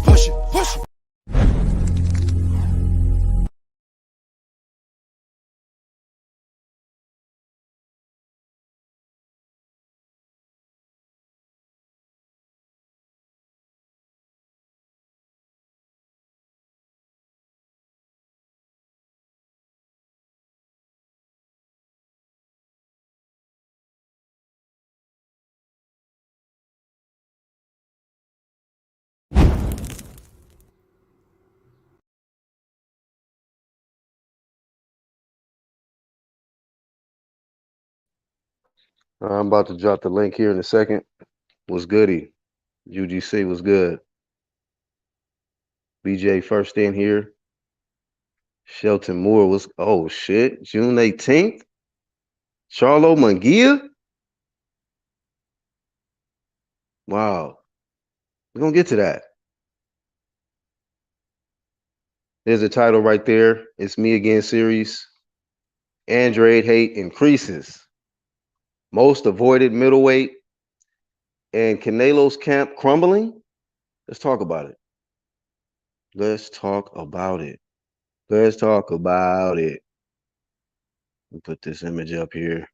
push it. I'm about to drop the link here in a second. What's goody? UGC was good. BJ first in here. Shelton Moore was, oh shit, June 18th. Charlo Munguia? Wow. We're going to get to that. There's a title right there. It's Me Again series. Andrade hate increases. Most avoided middleweight. And Canelo's camp crumbling. Let's talk about it. Let's talk about it. Let's talk about it. Let me put this image up here.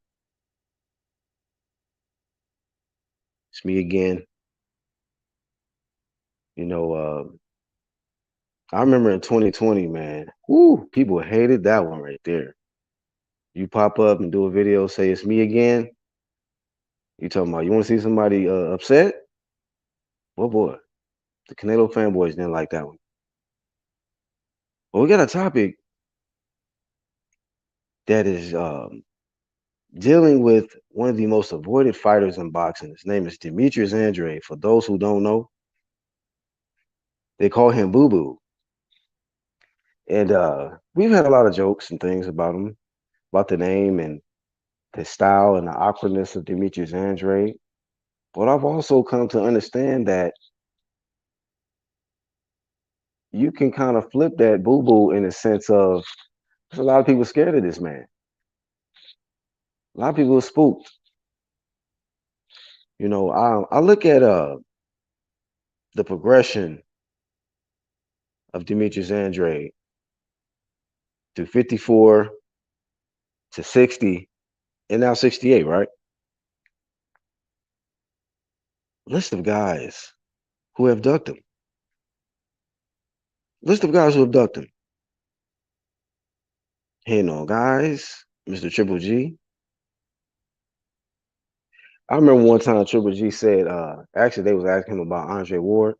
It's me again. You know, I remember in 2020, man, whoo, people hated that one right there. You pop up and do a video, say it's me again. You talking about you want to see somebody upset? Oh boy, the Canelo fanboys didn't like that one. But we got a topic that is dealing with one of the most avoided fighters in boxing. His name is Demetrius Andrade. For those who don't know, they call him Boo Boo. And we've had a lot of jokes and things about him, about the name and the style and the awkwardness of Demetrius Andrade. But I've also come to understand that you can kind of flip that Boo Boo in the sense of there's a lot of people scared of this man. A lot of people are spooked. You know, I look at the progression of Demetrius Andrade to 54 to 60 and now 68, right? List of guys who have ducked him. List of guys who have ducked him. Hey, no, guys, Mr. Triple G. I remember one time Triple G said, actually, they was asking him about Andre Ward.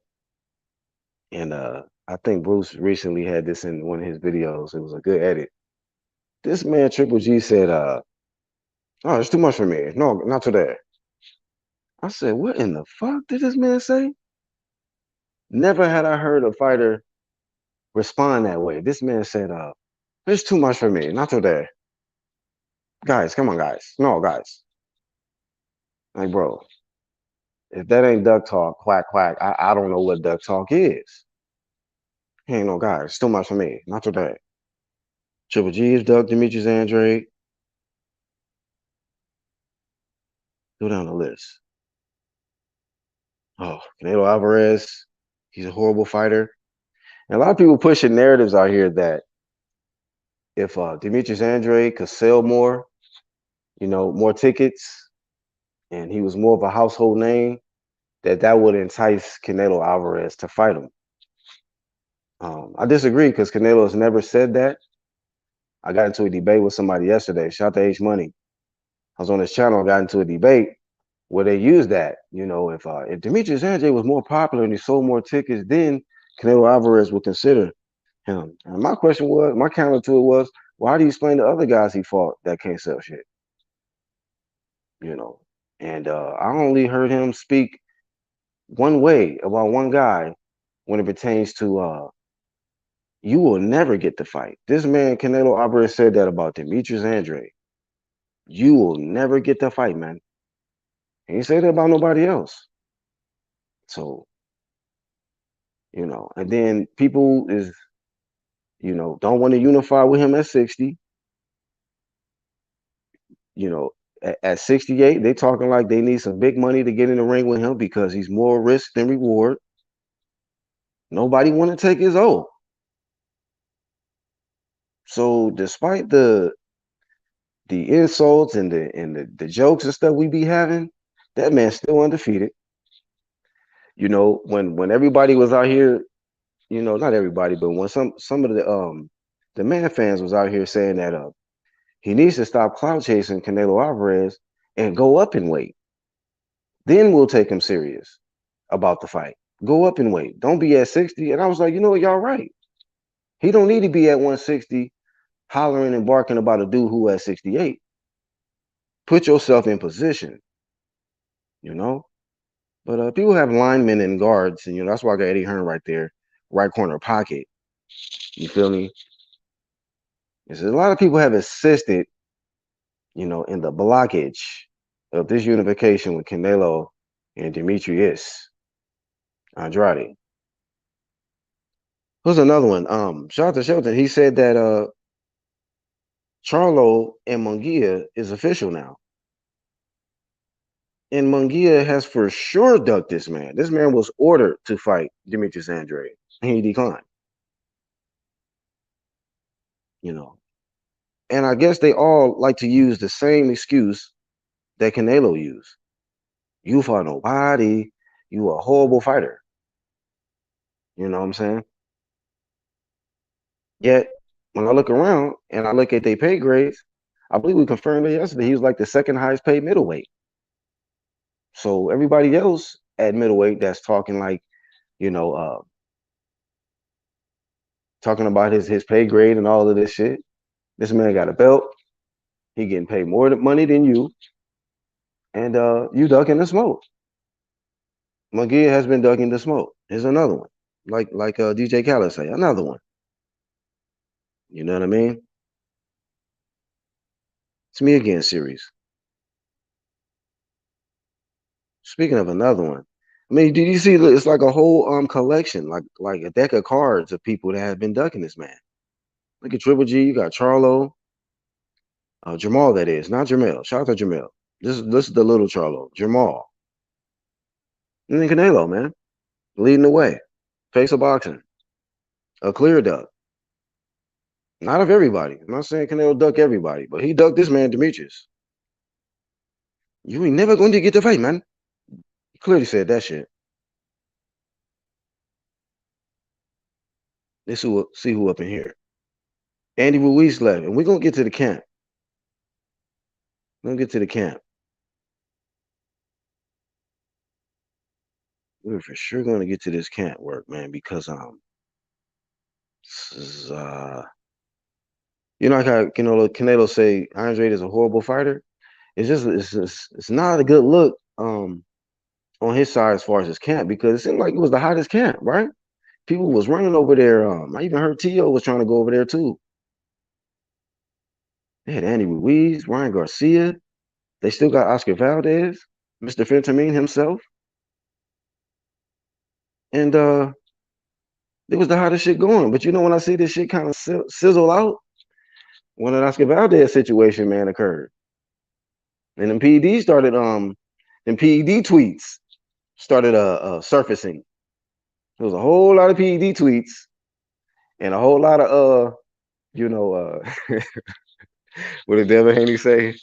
And I think Bruce recently had this in one of his videos. It was a good edit. This man, Triple G, said, oh, it's too much for me. No, not today. I said, what in the fuck did this man say? Never had I heard a fighter respond that way. This man said, it's too much for me. Not today. Guys, come on, guys. No, guys. Like, bro, if that ain't duck talk, quack, quack, I don't know what duck talk is. He ain't no guys. It's too much for me. Not today. Triple G is duck, Demetrius Andrade. Go down the list. Oh, Canelo Alvarez. He's a horrible fighter. And a lot of people pushing narratives out here that if Demetrius Andrade could sell more, you know, more tickets, and he was more of a household name, that would entice Canelo Alvarez to fight him. I disagree because Canelo has never said that. I got into a debate with somebody yesterday. Shout out to H Money. I was on his channel. I got into a debate where they used that. You know, if Demetrius Andrade was more popular and he sold more tickets, then Canelo Alvarez would consider him. And my question was, my counter to it was, why do you explain the other guys he fought that can't sell shit? You know, and I only heard him speak one way about one guy when it pertains to you will never get the fight. This man, Canelo Alvarez, said that about Demetrius Andrade. You will never get the fight, man. He ain't say that about nobody else. So, you know, and then people is, you know, don't want to unify with him at 60. You know, At 68, they talking like they need some big money to get in the ring with him because he's more risk than reward. Nobody want to take his oath. So despite the insults and the jokes and stuff we be having, that man's still undefeated. You know, when everybody was out here, you know, not everybody, but when some of the man fans was out here saying that he needs to stop clout chasing Canelo Alvarez and go up in weight. Then we'll take him serious about the fight. Go up in weight. Don't be at 60. And I was like, you know what, y'all right. He don't need to be at 160 hollering and barking about a dude who at 68. Put yourself in position, you know? But people have linemen and guards, and you know, that's why I got Eddie Hearn right there, right corner pocket. You feel me? It's a lot of people have assisted, you know, in the blockage of this unification with Canelo and Demetrius Andrade. Who's another one? Shout out to Shelton. He said that Charlo and Munguia is official now. And Munguia has for sure ducked this man. This man was ordered to fight Demetrius Andrade, and he declined. You know, and I guess they all like to use the same excuse that Canelo used. You fought nobody. You a horrible fighter. You know what I'm saying? Yet when I look around and I look at their pay grades, I believe we confirmed it yesterday. He was like the second highest paid middleweight. So everybody else at middleweight that's talking like, you know, talking about his pay grade and all of this shit. This man got a belt. He getting paid more money than you, and you ducking the smoke. Munguia has been ducking the smoke. Here's another one, like DJ Khaled say, another one. You know what I mean? It's me again series. Speaking of another one, I mean, did you see? It's like a whole collection, like a deck of cards of people that have been ducking this man. Look at Triple G. You got Charlo, Jamal. That is not Jamel. Shout out to Jamel. This is the little Charlo, Jamal, and then Canelo, man, leading the way. Face of boxing, a clear duck. Not of everybody. I'm not saying Canelo duck everybody, but he ducked this man, Demetrius. You ain't never going to get the fight, man. He clearly said that shit. Let's see who up in here. Andy Ruiz left, and we're gonna get to the camp. We're gonna get to the camp. We're for sure gonna get to this camp work, man, because this is you know, like how Canelo say Andrade is a horrible fighter. It's not a good look on his side as far as his camp because it seemed like it was the hottest camp, right? People was running over there. I even heard T.O. was trying to go over there too. They had Andy Ruiz, Ryan Garcia. They still got Oscar Valdez, Mr. Fentamine himself. And it was the hottest shit going. But you know, when I see this shit kind of sizzle out, when an Oscar Valdez situation, man, occurred. And then PED started, then PED tweets started surfacing. There was a whole lot of PED tweets and a whole lot of you know, what did Devin Haney say?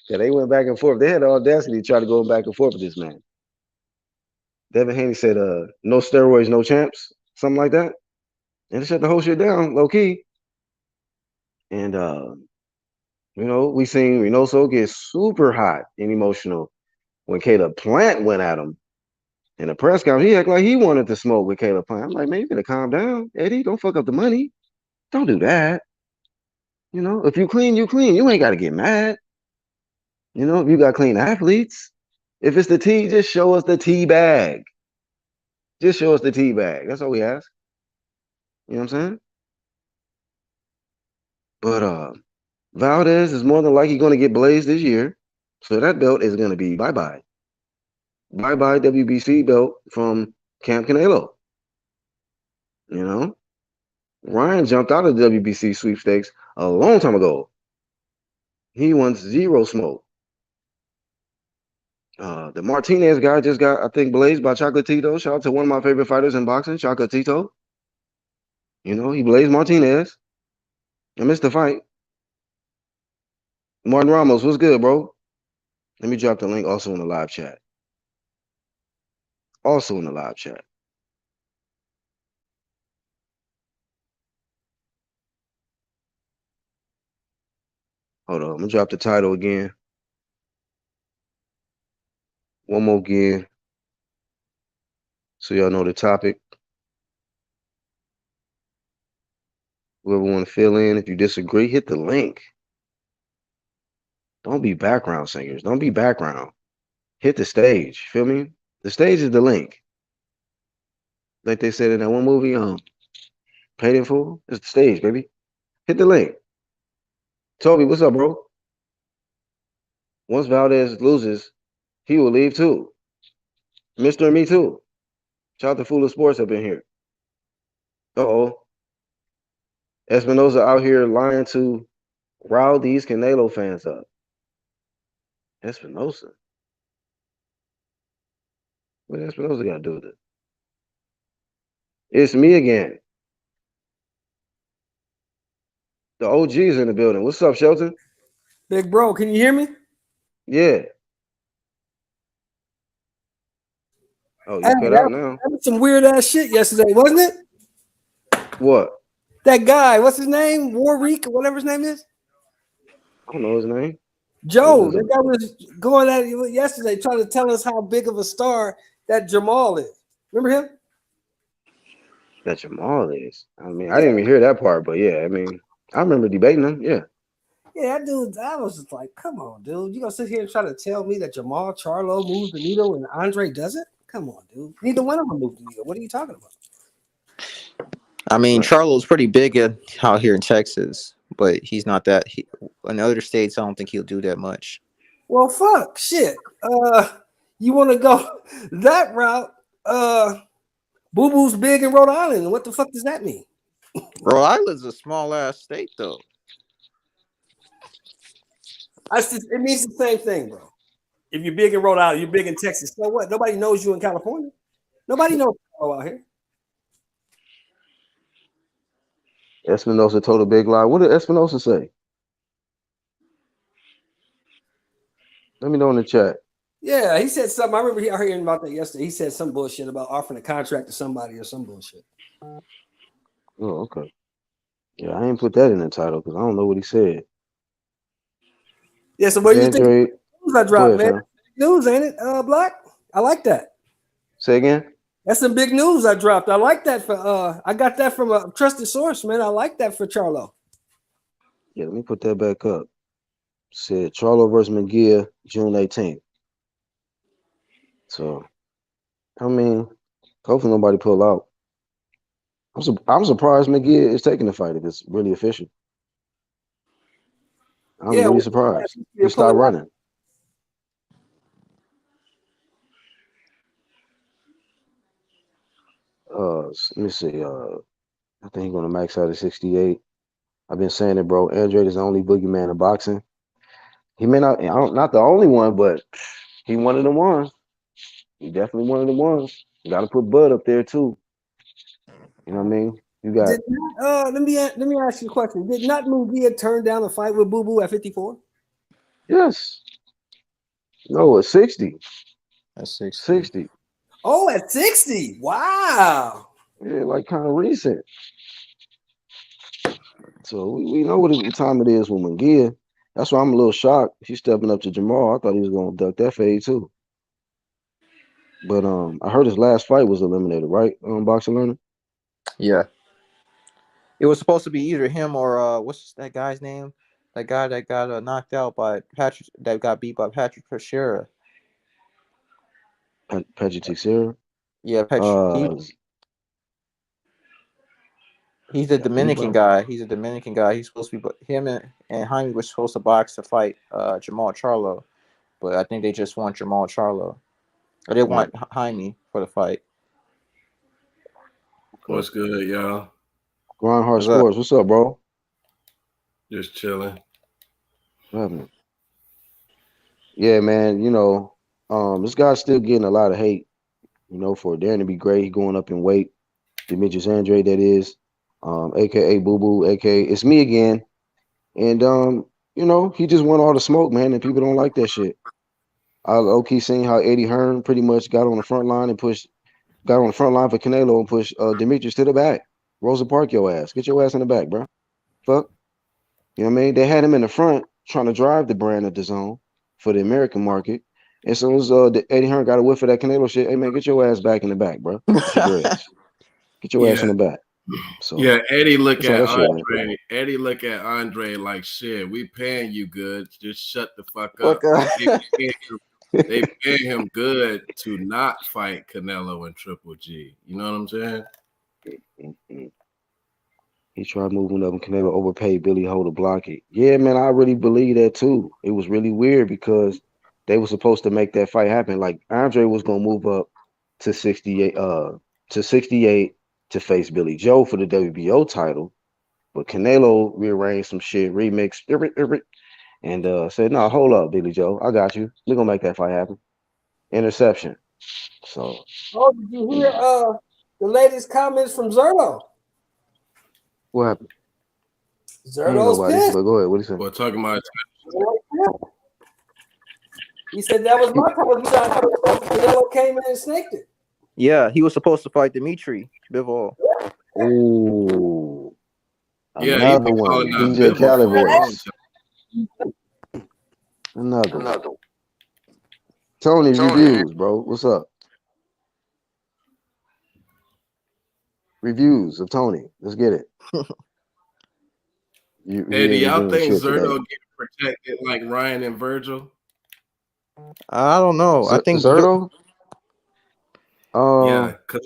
Yeah, they went back and forth. They had the audacity to try to go back and forth with this man. Devin Haney said, no steroids, no champs, something like that. And they shut the whole shit down, low key. And you know, we seen Reynoso get super hot and emotional when Caleb Plant went at him in a press conference. He acted like he wanted to smoke with Caleb Plant. I'm like, man, you better calm down, Eddie. Don't fuck up the money. Don't do that. You know, if you clean, you clean. You ain't got to get mad. You know, if you got clean athletes, if it's the tea, just show us the tea bag. Just show us the tea bag. That's all we ask. You know what I'm saying? But Valdez is more than likely going to get blazed this year. So that belt is going to be bye-bye. Bye-bye WBC belt from Camp Canelo. You know? Ryan jumped out of the WBC sweepstakes a long time ago. He wants zero smoke. The Martinez guy just got, I think, blazed by Chocolatito. Shout out to one of my favorite fighters in boxing, Chocolatito. You know, he blazed Martinez. I missed the fight. Martin Ramos, what's good, bro? Let me drop the link also in the live chat. Also in the live chat. Hold on, I'm gonna drop the title again. One more again. So y'all know the topic. Whoever want to fill in, if you disagree, hit the link. Don't be background singers. Don't be background. Hit the stage. Feel me? The stage is the link. Like they said in that one movie, Paid in Full. It's the stage, baby. Hit the link. Toby, what's up, bro? Once Valdez loses, he will leave too. Mr. and me too. Shout out to Fool of Sports up in here. Uh-oh. Espinosa out here lying to rile these Canelo fans up. Espinosa. What Espinosa got to do with it? It's me again. The OG's in the building. What's up, Shelton? Big bro, can you hear me? Yeah. Oh, you cut out now. That was some weird ass shit yesterday, wasn't it? What? That guy, what's his name? Warwick, or whatever his name is. I don't know his name. Joe. That guy was going at it yesterday, trying to tell us how big of a star that Jamal is. Remember him? That Jamal is. I mean, I didn't even hear that part, but yeah, I mean, I remember debating him. Yeah. Yeah, that dude, I was just like, come on, dude. You gonna sit here and try to tell me that Jamal Charlo moves the needle and Andre doesn't? Come on, dude. Neither one of them move the needle. What are you talking about? I mean, Charlo's pretty big out here in Texas, but he's not that. In other states, I don't think he'll do that much. Well, fuck, shit. You want to go that route? Boo Boo's big in Rhode Island. What the fuck does that mean? Rhode Island's a small ass state, though. It means the same thing, bro. If you're big in Rhode Island, you're big in Texas. So what? Nobody knows you in California. Nobody knows you out here. Espinosa told a big lie. What did Espinosa say? Let me know in the chat. Yeah, he said something. I remember hearing about that yesterday. He said some bullshit about offering a contract to somebody or some bullshit. Oh, okay. Yeah, I ain't put that in the title because I don't know what he said. Yeah, so what do you think? News I dropped, man. News, ain't it? Black. I like that. Say again. That's some big news I dropped. I like that for. I got that from a trusted source, man. I like that for Charlo. Yeah, let me put that back up. Said Charlo versus McGear, June 18th. So, I mean, hopefully nobody pull out. I'm surprised McGear is taking the fight if it's really official. I'm really surprised. He stopped running. Let me see. I think he's gonna max out at 68. I've been saying it, bro. Andrade is the only boogeyman in boxing. He may not the only one, but he one of the ones. He definitely one of the ones. You got to put Bud up there too. You know what I mean? You got. Let me ask you a question. Did not Munguia turn down a fight with Boo Boo at 54? Yes. No, at 60. At 60. 60. Oh, at 60. Wow. Yeah, like kind of recent. So we know what time it is with Munguia. That's why I'm a little shocked. He's stepping up to Jamal. I thought he was gonna duck that fade too. But I heard his last fight was eliminated, right? Boxing Learner. Yeah. It was supposed to be either him or what's that guy's name? That guy that got knocked out by Patrick, that got beat by Patrick Teixeira. Patrick Teixeira. Yeah, he's a Dominican guy. He's a Dominican guy. He's supposed to be, but him and Jaime were supposed to box to fight Jamal Charlo, but I think they just want Jamal Charlo, or they want Jaime for the fight. What's good, y'all? Grindhard Sports. What's up, bro? Just chilling. What happened? Yeah, man. This guy's still getting a lot of hate. For Darren to be great, he going up in weight. Demetrius Andrade, that is, aka Boo Boo, aka it's me again. And he just want all the smoke, man, and people don't like that shit. I low-key seen how Eddie Hearn pretty much got on the front line for Canelo and pushed Demetrius to the back. Rosa Park your ass. Get your ass in the back, bro. Fuck. You know what I mean? They had him in the front trying to drive the brand of the zone for the American market. And so as Eddie Hearn got a whiff of that Canelo shit, hey man, get your ass back in the back, bro. Get your dreads. Get your ass in the back. So yeah, Eddie look at Andre. Man. Eddie look at Andre like shit. We paying you good. Just shut the fuck Fuck up. up. They paying him good to not fight Canelo and Triple G. You know what I'm saying? Mm-hmm. He tried moving up and Canelo overpaid Billy Ho to block it. Yeah, man, I really believe that too. It was really weird because they were supposed to make that fight happen. Like Andre was gonna move up to 68, to face Billy Joe for the WBO title, but Canelo rearranged some shit, remixed, and said, "No, hold up, Billy Joe, I got you. We're gonna make that fight happen." Interception. So, Oh, did you hear the latest comments from Zerto? what happened? Zerto's pissed. But go ahead. What he said? We're talking about. He said that was my call. Canelo came in and snaked it. Yeah, he was supposed to fight Dimitri Bivol. Ooh. Yeah, Another one. DJ Khaled voice. Another. Tony reviews, bro. What's up? Reviews of Tony. Let's get it. Hey, do y'all think Zerto get protected like Ryan and Virgil? I don't know. I think Zerto. Yeah, because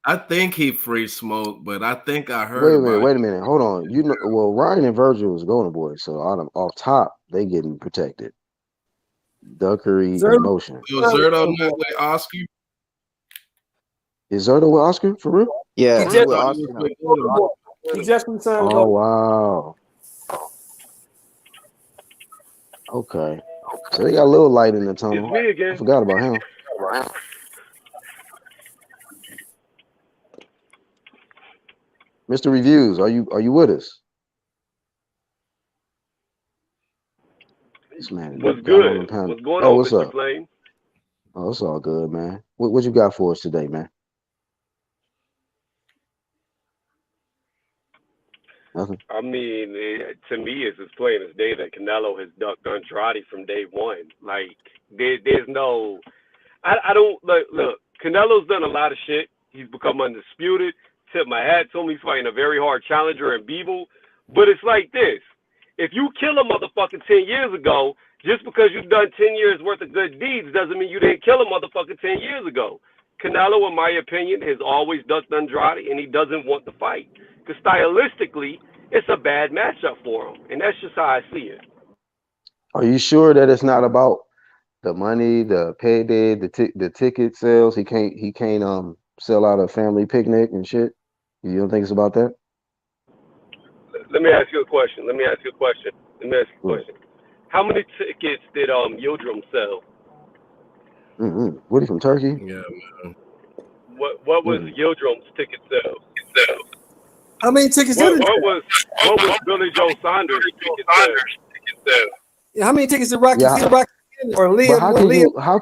I think he free smoke, but I think I heard. Wait a minute. Hold on. Well, Ryan and Virgil was Golden Boy, so off top they getting protected. Duckery and motion. So Zerto not with Oscar? Is Zerto with Oscar for real? Yeah, he just, with Oscar. he just signed. Oh wow. Okay. So they got a little light in the tunnel. It's me again. I forgot about him. Mr. Reviews, are you with us? This man. What's good? What's going on, what's Mr. up? Plain? Oh, it's all good, man. What you got for us today, man? Nothing. I mean, to me, it's as plain as day that Canelo has ducked Andrade from day one. Like, there's no, I don't look. Canelo's done a lot of shit. He's become undisputed. Tip my hat to him. He's fighting a very hard challenger in Beeble. But it's like this: if you kill a motherfucker 10 years ago, just because you've done 10 years worth of good deeds doesn't mean you didn't kill a motherfucker 10 years ago. Canelo, in my opinion, has always ducked Andrade, and he doesn't want to fight. Because stylistically, it's a bad matchup for him. And that's just how I see it. Are you sure that it's not about the money, the payday, the ticket sales? He can't sell out a family picnic and shit? You don't think it's about that? Let me ask you a question. How many tickets did Yildirim sell? What, he from Turkey? Yeah, man. What was Yildirim's ticket sales? How many tickets what was Billy Joe Saunders' ticket sales? Yeah, how many tickets did Rocky or Liam? But how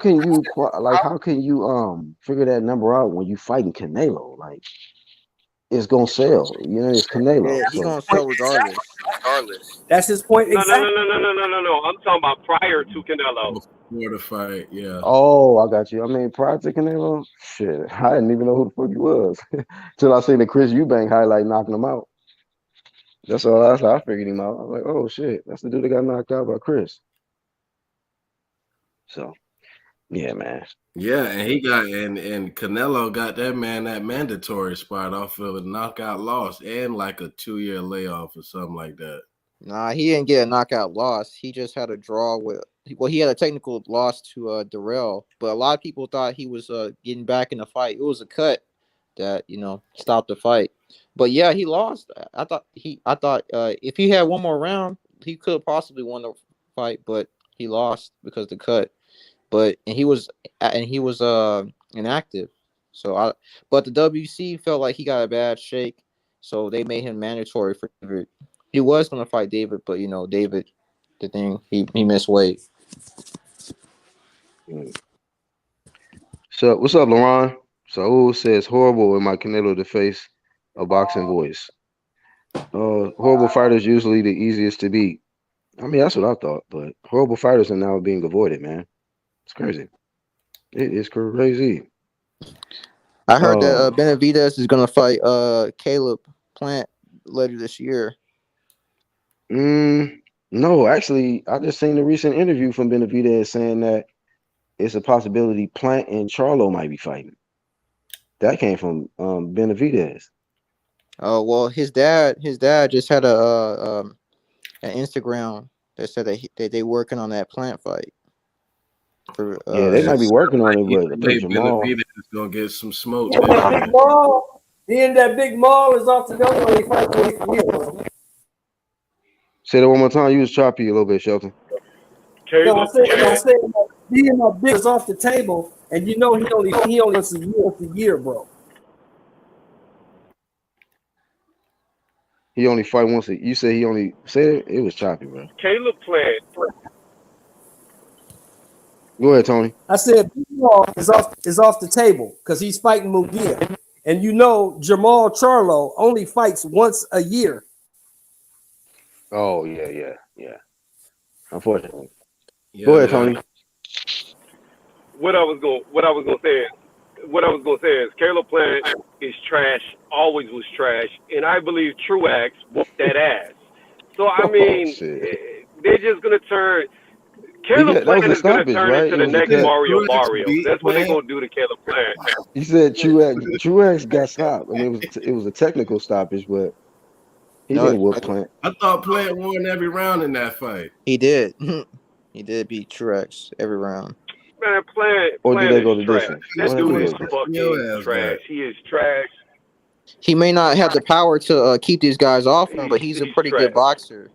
can you figure that number out when you fighting Canelo? Like, it's gonna sell. It's Canelo. Yeah, he's gonna sell regardless. That's his point. No. I'm talking about prior to Canelo. Before the fight, yeah. Oh, I got you. I mean, prior to Canelo, shit, I didn't even know who the fuck he was till I seen the Chris Eubank highlight knocking him out. That's how I figured him out. I was like, oh shit, that's the dude that got knocked out by Chris. So, yeah, man. Yeah, and he got and Canelo got that man that mandatory spot off of a knockout loss and like a 2-year layoff or something like that. Nah, he didn't get a knockout loss. He just had a draw he had a technical loss to Darrell, but a lot of people thought he was getting back in the fight. It was a cut that stopped the fight. But yeah, he lost. I thought if he had one more round, he could have possibly won the fight, but he lost because of the cut. But he was inactive. But the WC felt like he got a bad shake, so they made him mandatory for David. He was gonna fight David, but David, the thing he missed weight. So what's up, LaRon? Saul says horrible in my Canelo to face a boxing voice. Horrible fighters usually the easiest to beat. I mean, that's what I thought, but horrible fighters are now being avoided, man. It's crazy. It is crazy. I heard that Benavidez is gonna fight Caleb Plant later this year. No, actually, I just seen the recent interview from Benavidez saying that it's a possibility Plant and Charlo might be fighting. That came from Benavidez. Oh well, his dad just had an Instagram that said that they working on that Plant fight. Yeah, they might be working on it, but Jamal Benavidez is gonna get some smoke. Yeah, that big mall. That big mall is off the door when he fights for years. Say that one more time. You was choppy a little bit, Shelton. No, I'm saying that being that big is off the table, and he only wants a year, bro. He only fight once. You said he only said it was choppy, bro. Caleb Plant. Go ahead, Tony. I said Jamal is off the table because he's fighting Mugia, and Jamal Charlo only fights once a year. Oh yeah. Unfortunately. Yeah, Go ahead, Tony. What I was gonna say is Caleb Plant is trash. Always was trash, and I believe Truax whooped that ass. So I mean, they're just gonna turn. Caleb Plant is going to turn into the next Mario Barrios. That's what they're going to do to Caleb Plant. He said Truax got stopped. I mean, it was a technical stoppage, but he didn't whoop Plant. I thought Plant won every round in that fight. He did. He did beat Truax every round. Man, Plant did they go is to trash. distance? That dude is fucking trash. He is trash. He may not have the power to keep these guys off him, but he's a pretty good boxer.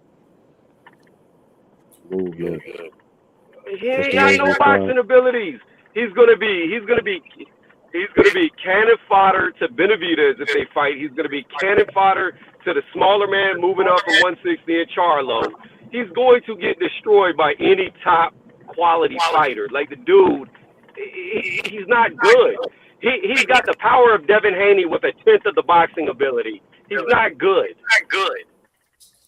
Ooh, yeah. He ain't got no boxing abilities. He's gonna be cannon fodder to Benavidez if they fight. He's gonna be cannon fodder to the smaller man moving up from 160 and Charlo. He's going to get destroyed by any top quality fighter. Like the dude, he's not good. He's got the power of Devin Haney with a tenth of the boxing ability. He's not good.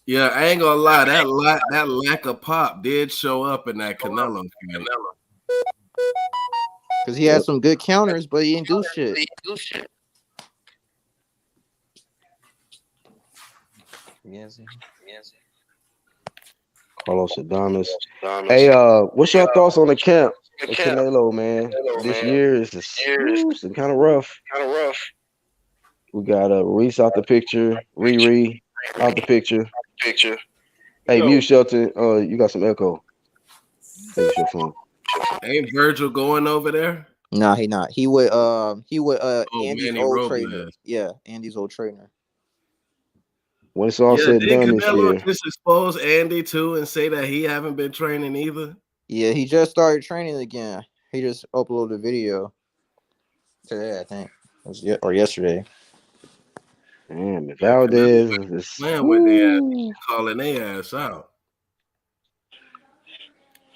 Yeah, I ain't gonna lie. That lack of pop did show up in that Canelo fight. Because he had some good counters, but he didn't do shit. Yes. Carlos Adames. Hey, what's your thoughts on the camp of Canelo, man? This year is kind of rough. We got Reese out the picture, Riri out the picture. Hey, mute Shelton. You got some echo. Fix your phone. Ain't Virgil going over there? Nah, he not. He would Andy's Manny old Robles. trainer. Yeah, Andy's old trainer. When it's all said and done this year. Just expose Andy too and say that he haven't been training either. Yeah, he just started training again. He just uploaded a video today, I think. Or yesterday. Damn, Valdez is playing with their ass, calling their ass out.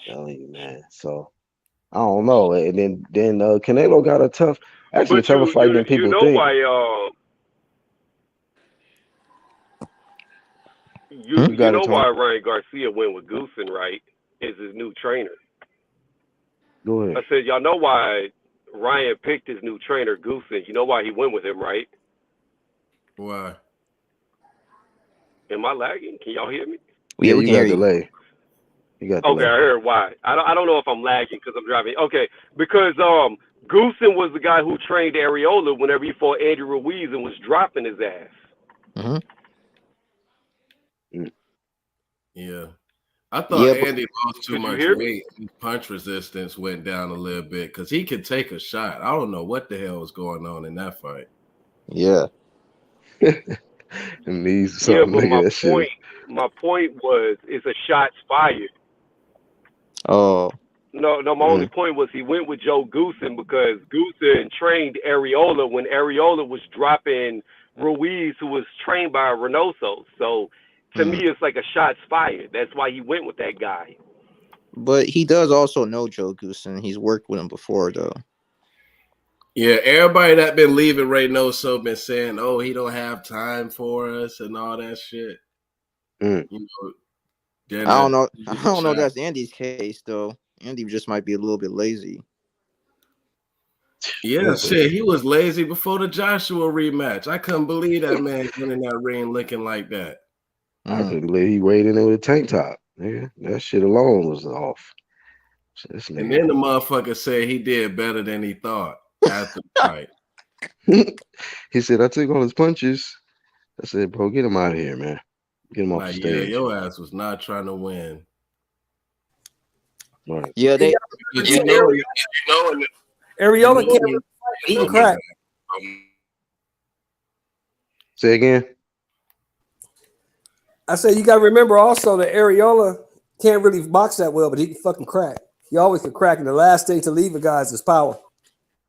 Telling you, man. So I don't know. And then Canelo got a tougher fight than people think. You know why Ryan Garcia went with Goosen, right? Is his new trainer. Go ahead. I said, y'all know why Ryan picked his new trainer, Goosen. You know why he went with him, right? Why? Am I lagging? Can y'all hear me? Yeah, we can hear you. Delay. You got delay. Okay, I heard why. I don't know if I'm lagging because I'm driving. Okay, because Goosen was the guy who trained Areola whenever he fought Andy Ruiz and was dropping his ass. Mm-hmm. Yeah. I thought Andy lost too much weight. His punch resistance went down a little bit because he could take a shot. I don't know what the hell was going on in that fight. Yeah. And these my point was it's a shots fired. Oh. No, my only point was he went with Joe Goosen because Goosen trained Areola when Areola was dropping Ruiz, who was trained by Reynoso. So to me, it's like a shots fired. That's why he went with that guy. But he does also know Joe Goosen. He's worked with him before, though. Yeah, everybody that been leaving Reynoso been saying, "Oh, he don't have time for us" and all that shit. You know, I don't know. I don't know. That's Andy's case, though. Andy just might be a little bit lazy. Yeah, shit. He was lazy before the Joshua rematch. I couldn't believe that man went in that ring looking like that. I couldn't believe he weighed in there with a tank top. Yeah, that shit alone was off. And then the motherfucker said he did better than he thought after the fight. He said, I took all his punches. I said, bro, get him out of here, man. Get him off the stage. Yeah, your ass was not trying to win. Right. Yeah, they. You know, Areola can't eat crack. Say again. I said you got to remember also that Areola can't really box that well, but he can fucking crack. He always can crack, and the last thing to leave a guy is his power.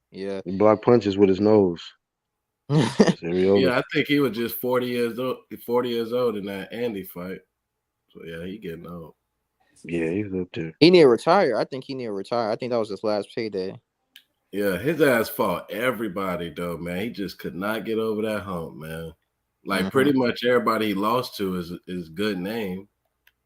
Yeah. He blocked punches with his nose. Yeah, I think he was just 40 years old in that Andy fight. So yeah, he getting old. Yeah, he's up there. He need to retire. I think he need to retire. I think that was his last payday. Yeah, his ass fought everybody though, man. He just could not get over that hump, man. Like pretty much everybody he lost to is good name.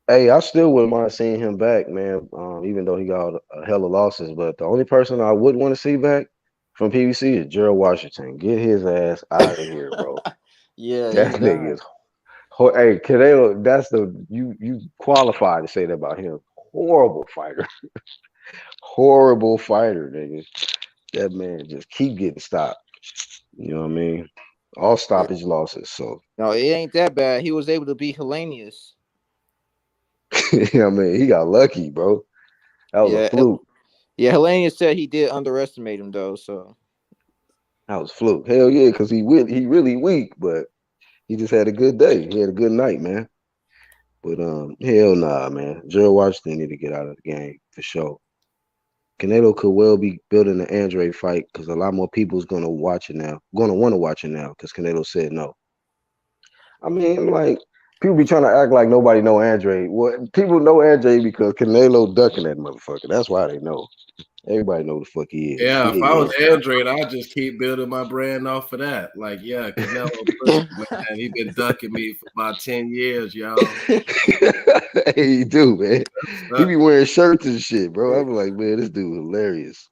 Hey, I still wouldn't mind seeing him back, man. Even though he got a hell of losses, but the only person I would want to see back from PBC is Gerald Washington. Get his ass out of here, bro. Yeah, that nigga is. Hey, Canelo, that's you qualified to say that about him. Horrible fighter. Horrible fighter, nigga. That man just keep getting stopped. You know what I mean? All stoppage losses. So no, it ain't that bad. He was able to beat Hellenius. I mean, he got lucky, bro. That was a fluke. Yeah, Hellenius said he did underestimate him though. So that was fluke. Hell yeah, because he really weak, but he just had a good day. He had a good night, man. But hell nah, man. Gerald Washington need to get out of the game for sure. Canelo could well be building the Andrade fight because a lot more people is gonna watch it now. Gonna want to watch it now because Canelo said no. I mean, like people be trying to act like nobody know Andrade. Well, people know Andrade because Canelo ducking that motherfucker. That's why they know. Everybody know the fuck he is. Yeah, if I was Andrade, I'd just keep building my brand off of that. Like, yeah, Canelo, man, he been ducking me for about 10 years, y'all. Hey, he do, man. He be wearing shirts and shit, bro. I'm like, man, this dude hilarious.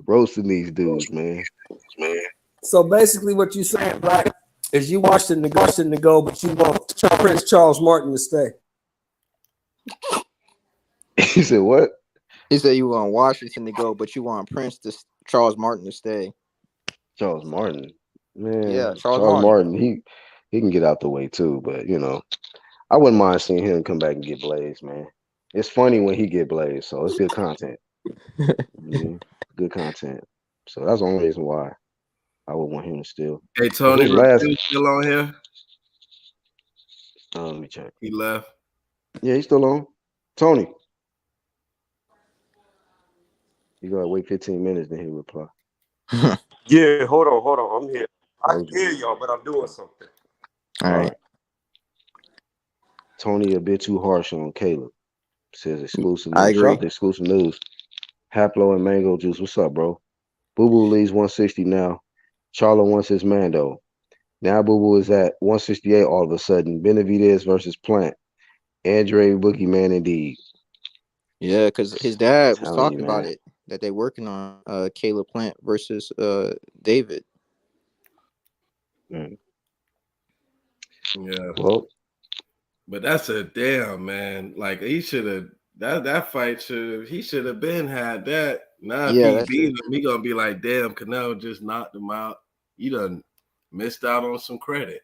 Roasting these dudes, man. So basically, what you saying, Black, is you Washington to go, but you want Prince Charles Martin to stay. He said what? He said you want Washington to go, but you want Charles Martin to stay. Charles Martin, man. Yeah, Charles Martin. He can get out the way too, but you know, I wouldn't mind seeing him come back and get blazed, man. It's funny when he get blazed, so it's good content. Good content. So that's the only reason why I would want him to still. Hey, Tony, still on here? Let me check. He left. Yeah, he's still on. Tony. You gotta wait 15 minutes, then he'll reply. Yeah, hold on. I'm here. I can hear y'all, but I'm doing something. All right. Tony a bit too harsh on Caleb. Says exclusive. I agree. Exclusive news. Haplo and Mango Juice. What's up, bro? Boo Boo leads 160 now. Charlo wants his Mando. Now Boo Boo is at 168 all of a sudden. Benavidez versus Plant. Andrade Boogeyman indeed. Yeah, because his dad was talking about it, that they're working on Caleb Plant versus David. Yeah. Well, but that's a damn, man. Like he should have that fight he should have been had that. Now if he beat him, he gonna be like, damn, Canelo just knocked him out. You done missed out on some credit.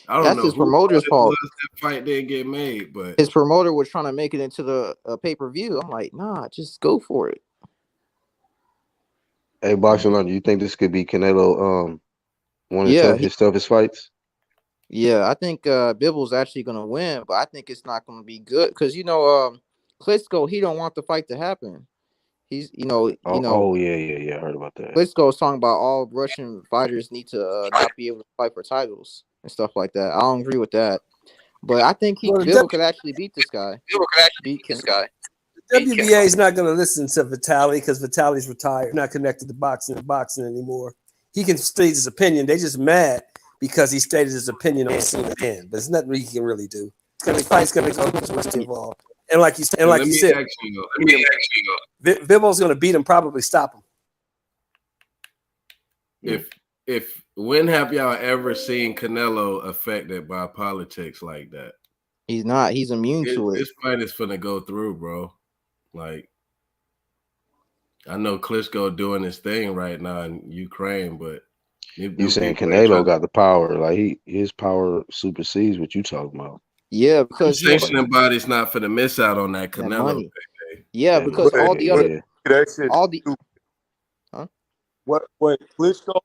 I don't know. His promoter's fault. That fight didn't get made, but his promoter was trying to make it into the pay-per-view. I'm like, nah, just go for it. Hey, Barcelona, do you think this could be Canelo one of his toughest fights? Yeah, I think Bibble's actually gonna win, but I think it's not gonna be good because Klitschko, he don't want the fight to happen. He's, yeah, I heard about that. Klitschko's talking about all Russian fighters need to not be able to fight for titles and stuff like that. I don't agree with that, but I think Bivol could actually beat this guy. Beat this guy. WBA is not going to listen to Vitaly because Vitaly's retired, not connected to boxing anymore. He can state his opinion. They just mad because he stated his opinion on the scene again. But there's nothing he can really do. The fight's going to go involved. And like you said, Bivol's going to beat him, probably stop him. When have y'all ever seen Canelo affected by politics like that? He's not. He's immune to it. This fight is finna go through, bro. Like, I know Klitschko doing his thing right now in Ukraine, but you saying Canelo got the power? Like his power supersedes what you talking about? Yeah, because sanctioning body's not finna miss out on that Canelo. Yeah, because all the other, What Klitschko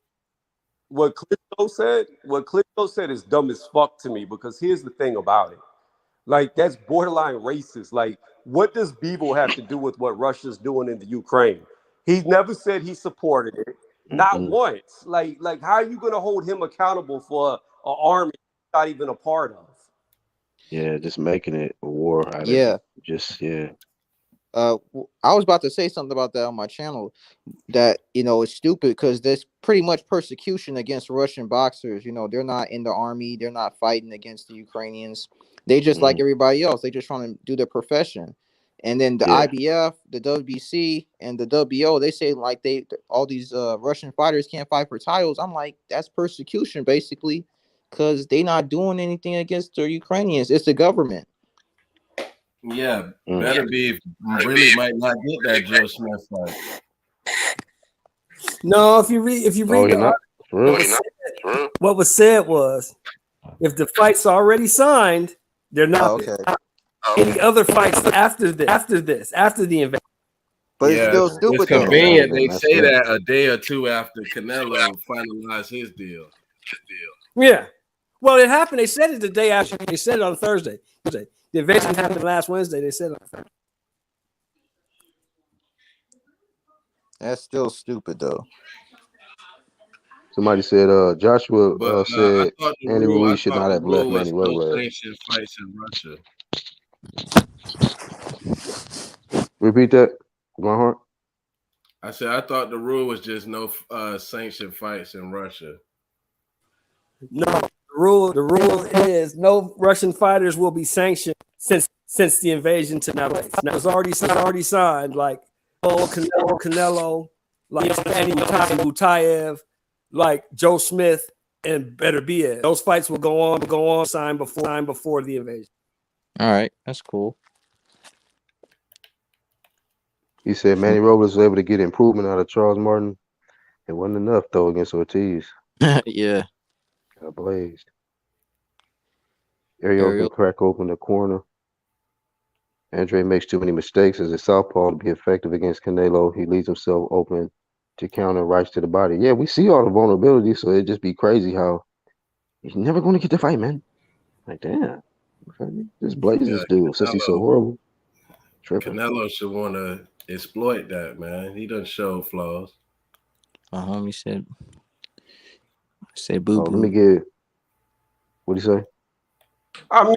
said is dumb as fuck to me, because here's the thing about it. Like, that's borderline racist. Like, what does Bivol have to do with what Russia's doing in the Ukraine? He never said he supported it, not once. Like, how are you going to hold him accountable for an army he's not even a part of? Yeah, just making it a war. I was about to say something about that on my channel, that, it's stupid because there's pretty much persecution against Russian boxers. They're not in the army. They're not fighting against the Ukrainians. They just like everybody else. They just trying to do their profession. And then the IBF, the WBC, and the WBO, they say like all these Russian fighters can't fight for titles. I'm like, that's persecution basically, because they not doing anything against the Ukrainians. It's the government. Yeah, better be. Really might not get that Joe Smith fight. No, if you read the article, what was said was, if the fight's already signed, they're not any other fights after the invasion. But it's still stupid. It's convenient they say that a day or two after Canelo finalized his deal. Yeah. Well, it happened. They said it the day after. They said it on Thursday. The invasion happened last Wednesday. They said it on Thursday. That's still stupid, though. Somebody said Joshua said Andy Ruiz should not have left Manny Mayweather. Fights in Russia. Repeat that, Grandhart. I said I thought the rule was just no sanctioned fights in Russia. No, the rule is no Russian fighters will be sanctioned since the invasion to now. Now it's already signed. Like Canelo, like Manny Butayev, like Joe Smith and Beterbiev. Those fights will go on signed before the invasion. All right, that's cool. He said Manny Robles was able to get improvement out of Charles Martin. It wasn't enough though against Ortiz. Yeah. Got blazed. Ariel can crack open the corner. Andrade makes too many mistakes as a southpaw to be effective against Canelo. He leaves himself open to counter rights to the body. Yeah, we see all the vulnerability, so it'd just be crazy how he's never going to get the fight, man. Like, damn. Just blaze this dude since he's so horrible. Tripping. Canelo should want to exploit that, man. He doesn't show flaws. He said boo boo. Let me get. What'd he say? I mean,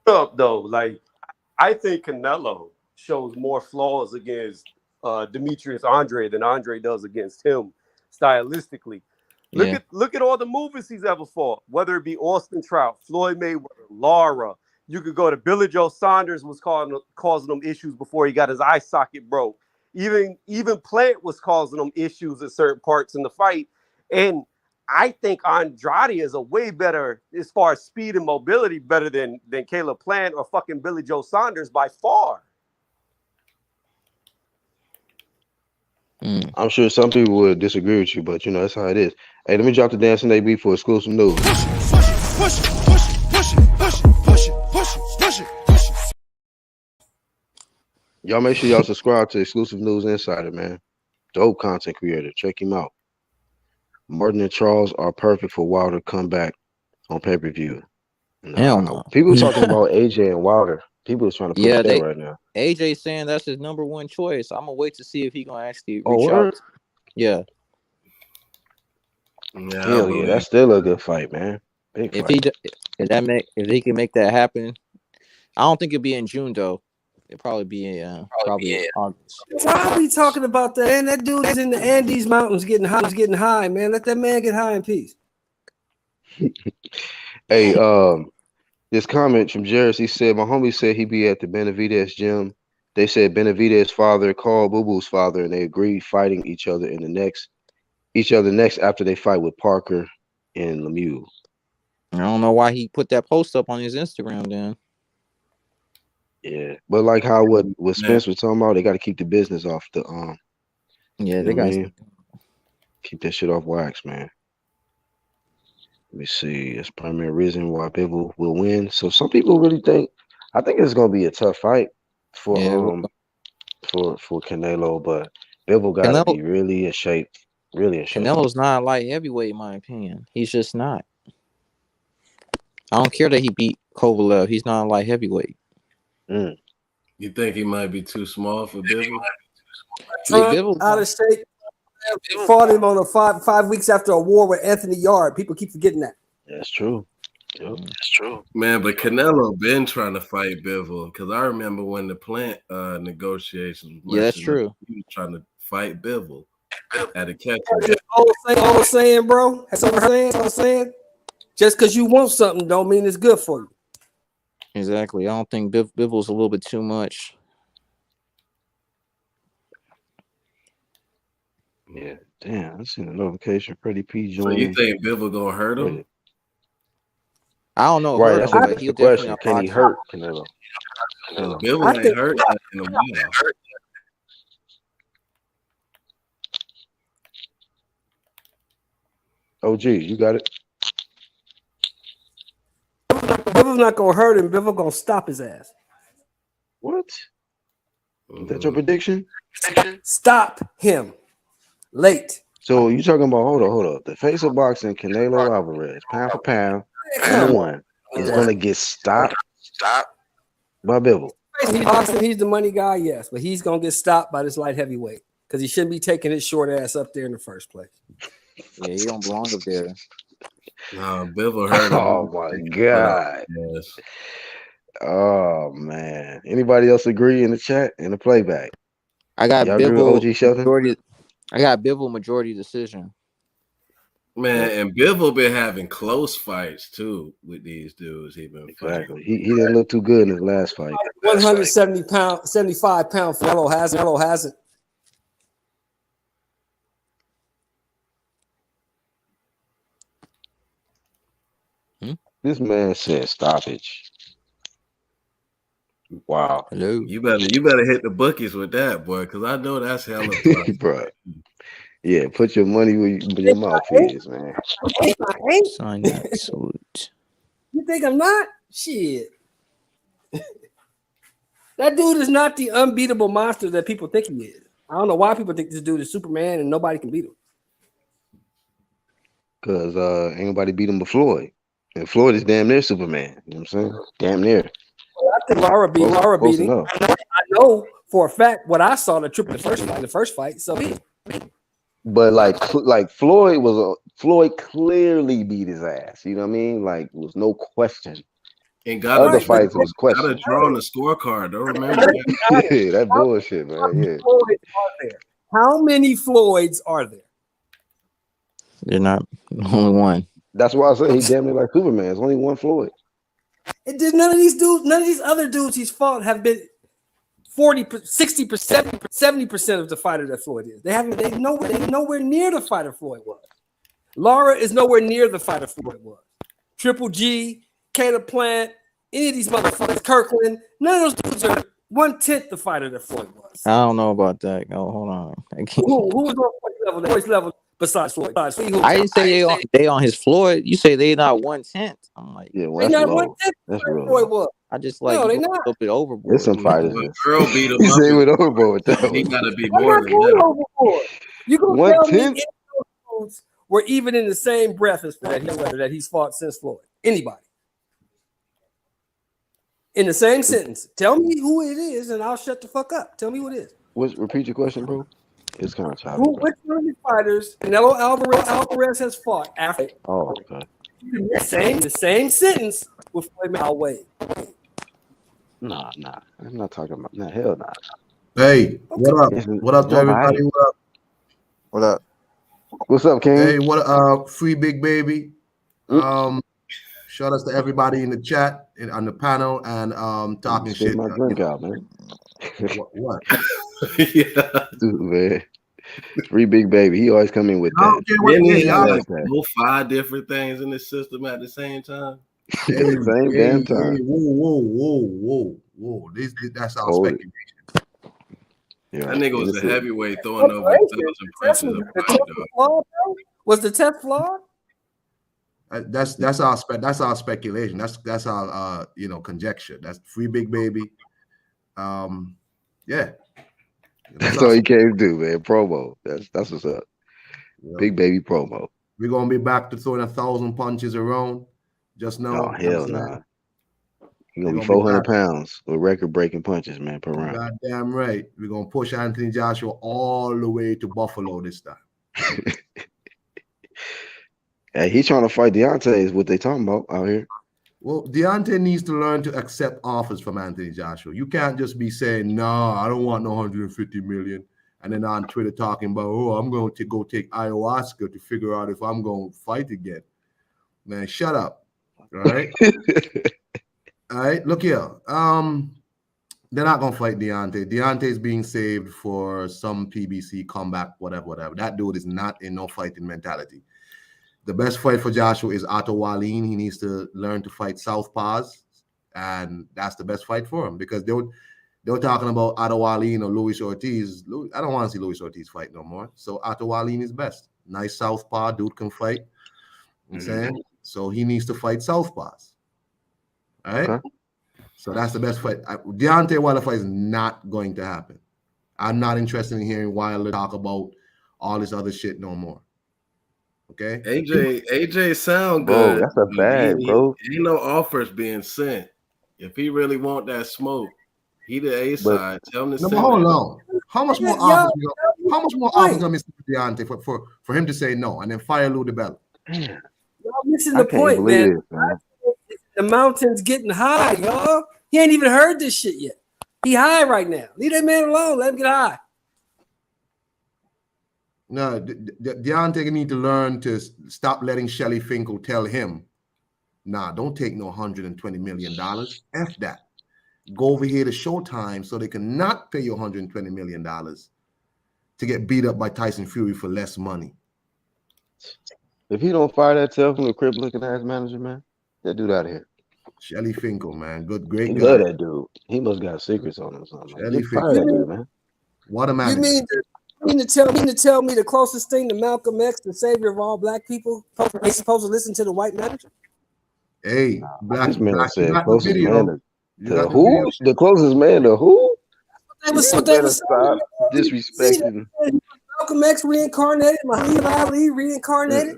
up though, like, I think Canelo shows more flaws against Demetrius Andrade than Andrade does against him stylistically. Look at all the movies he's ever fought, whether it be Austin Trout, Floyd Mayweather, Lara. You could go to Billy Joe Saunders was causing him issues before he got his eye socket broke. Even Plant was causing him issues at certain parts in the fight. And I think Andrade is a way better, as far as speed and mobility, better than Caleb Plant or fucking Billy Joe Saunders by far. I'm sure some people would disagree with you, but that's how it is. Hey, let me drop the Dancing AB for exclusive news. Y'all make sure y'all subscribe to Exclusive News Insider, man. Dope content creator. Check him out. Martin and Charles are perfect for Wilder comeback on pay-per-view. Hell no. People talking about AJ and Wilder. People are trying to push that right now. AJ saying that's his number one choice. I'm gonna wait to see if he gonna actually Oh, reach word? out. Yeah. Yeah, Hell yeah, that's still a good fight, man. Big fight. If he can make that happen, I don't think it'll be in June though. It'll probably be in August. Why are we talking about that? Man, that dude is in the Andes Mountains getting high, man. Let that man get high in peace. Hey, this comment from Jerris, he said, my homie said he be at the Benavidez gym. They said Benavidez' father called Boo Boo's father, and they agreed fighting each other next after they fight with Parker and Lemieux. I don't know why he put that post up on his Instagram then. Yeah, but like how what Spence was talking about, they got to keep the business off the Yeah, they got keep that shit off wax, man. Let me see. It's primary reason why Bivol will win. So some people really think, I think it's gonna be a tough fight for Canelo, but Bivol gotta be really in shape. Really in shape. Canelo's not light heavyweight, in my opinion. He's just not. I don't care that he beat Kovalev. He's not a light heavyweight. You think he might be too small for Bivol? Trump out of shape. Fought him on a 5 weeks after a war with Anthony Yard. People keep forgetting that. That's true. Yep. That's true. Man, but Canelo been trying to fight Bivol because I remember when the Plant negotiations. Yeah, that's true. He was trying to fight Bivol at a catch. All I'm saying, bro. That's what I'm saying. Just because you want something don't mean it's good for you. Exactly. I don't think Bivol's a little bit too much. Yeah, damn. I seen a notification. Freddie P. So you think Bivol gonna hurt him? I don't know. Right, that's the question. Can he hurt Canelo? Bivol ain't hurt in a while. OG, you got it. Bivol's not gonna hurt him. Bivol gonna stop his ass. What? Is that your prediction? Stop him. Late. So you talking about hold up. The face of boxing, Canelo Alvarez, pound for pound, number one, is gonna get stopped by Bivol. He's the money guy, yes, but he's gonna get stopped by this light heavyweight because he shouldn't be taking his short ass up there in the first place. Yeah, he don't belong up there. No, Bivol hurt him. Oh my god. Yes. Oh man. Anybody else agree in the chat in the playback? I got Bivol majority decision. Man, and Bivol been having close fights too with these dudes. He been fighting. He didn't look too good in his last fight. 75 pound fellow hasn't. This man said stoppage. Wow. Hello. You better hit the bookies with that, boy, because I know that's hella tough. Bro. Yeah, put your money where your mouth is, man. Sign that salute. You think I'm not? Shit. That dude is not the unbeatable monster that people think he is. I don't know why people think this dude is Superman and nobody can beat him. Because ain't nobody beat him but Floyd. And Floyd is damn near Superman. You know what I'm saying? Damn near. Well, I think Lara beat him. I know for a fact what I saw the first fight. So but like Floyd clearly beat his ass. You know what I mean? Like it was no question. And other fights was question. Gotta draw on the scorecard. Don't remember that. Yeah, that bullshit, man. Yeah. How many Floyds are there? They're not only one. That's why I say he's damn near like Superman. There's only one Floyd. It did none of these other dudes he's fought have been 40%, 60%, 70% of the fighter that Floyd is. They nowhere near the fighter Floyd was. Lara is nowhere near the fighter Floyd was. Triple G, Caleb Plant, any of these motherfuckers, Kirkland, none of those dudes are 1/10 the fighter that Floyd was. I don't know about that. Oh, hold on. Who was on voice level besides Floyd? I didn't say they on his Floyd. You say they not 1/10. I'm like, yeah, well, that's low. That's real Floyd was. I just like a little bit overboard. There's some fighters. Girl beat him up. He went overboard with that. He gotta be more than that. Overboard. You gonna tell me any of those dudes were even in the same breath as that he's fought since Floyd? Anybody? In the same sentence. Tell me who it is, and I'll shut the fuck up. Tell me who it is. Repeat your question, bro. It's kind of choppy. Which one of the fighters Canelo Alvarez has fought after? Oh, okay. The same sentence with Floyd Mayweather. Nah. I'm not talking about. Nah, hell nah. Hey, what up? What up to everybody? What up? What's up, King? Hey, what up? Free Big Baby. Shout outs to everybody in the chat and on the panel and talking shit. My drink out, man. What? Yeah. Dude, man. Free Big Baby. He always come in with that. Like 5 different things in the system at the same time. Same damn time. Whoa. That's our speculation. Yeah. That nigga was a heavyweight throwing over 1,000 punches. Was the test flawed? That's our speculation. That's our conjecture. That's Free Big Baby. Yeah. That's all he came to do, man. Promo. That's what's up. Yeah. Big Baby promo. We're gonna be back to throwing 1,000 punches around. Just now. Oh hell no. Nah. You're gonna be 400 pounds with record-breaking punches, man, per round. Goddamn right. We're gonna push Anthony Joshua all the way to Buffalo this time. Hey, he's trying to fight Deontay, is what they talking about out here. Well, Deontay needs to learn to accept offers from Anthony Joshua. You can't just be saying, "No, I don't want no 150 million," and then on Twitter talking about, "Oh, I'm going to go take ayahuasca to figure out if I'm going to fight again." Man, shut up. All right. All right. Look here. They're not gonna fight Deontay. Deontay's being saved for some PBC comeback, whatever. That dude is not in no fighting mentality. The best fight for Joshua is Otto Wallin. He needs to learn to fight southpaws, and that's the best fight for him because they were talking about Otto Wallin or Luis Ortiz. I don't want to see Luis Ortiz fight no more. So Otto Wallin is best. Nice southpaw, dude can fight. You know what I'm saying? So he needs to fight southpaws. All right? Okay. So that's the best fight. Deontay Wilder fight is not going to happen. I'm not interested in hearing Wilder talk about all this other shit no more. Okay. AJ sound good. Bro, that's a bag, bro. Ain't no offers being sent. If he really want that smoke, he the A side. Tell him to send hold on. How much more offers? How much more offers gonna miss Deontay for him to say no and then fire Lou DiBella? Y'all missing the point, man. The mountain's getting high, y'all. He ain't even heard this shit yet. He high right now. Leave that man alone. Let him get high. No, Deontay need to learn to stop letting Shelly Finkel tell him, "Nah, don't take no $120 million. F that. Go over here to Showtime so they can not pay you $120 million to get beat up by Tyson Fury for less money." If he don't fire that self-looking crib-looking ass manager, man, get dude out of here. Shelly Finkel, man, great guy. Love that dude. He must got secrets on him or something. Shelly Finkel, that dude, man. What a manager. You mean to tell me the closest thing to Malcolm X, the savior of all black people, ain't supposed to listen to the white manager? Hey, this man said closest man to who? The closest man to who? That's what they was stop disrespecting. Malcolm X reincarnated, Muhammad Ali reincarnated.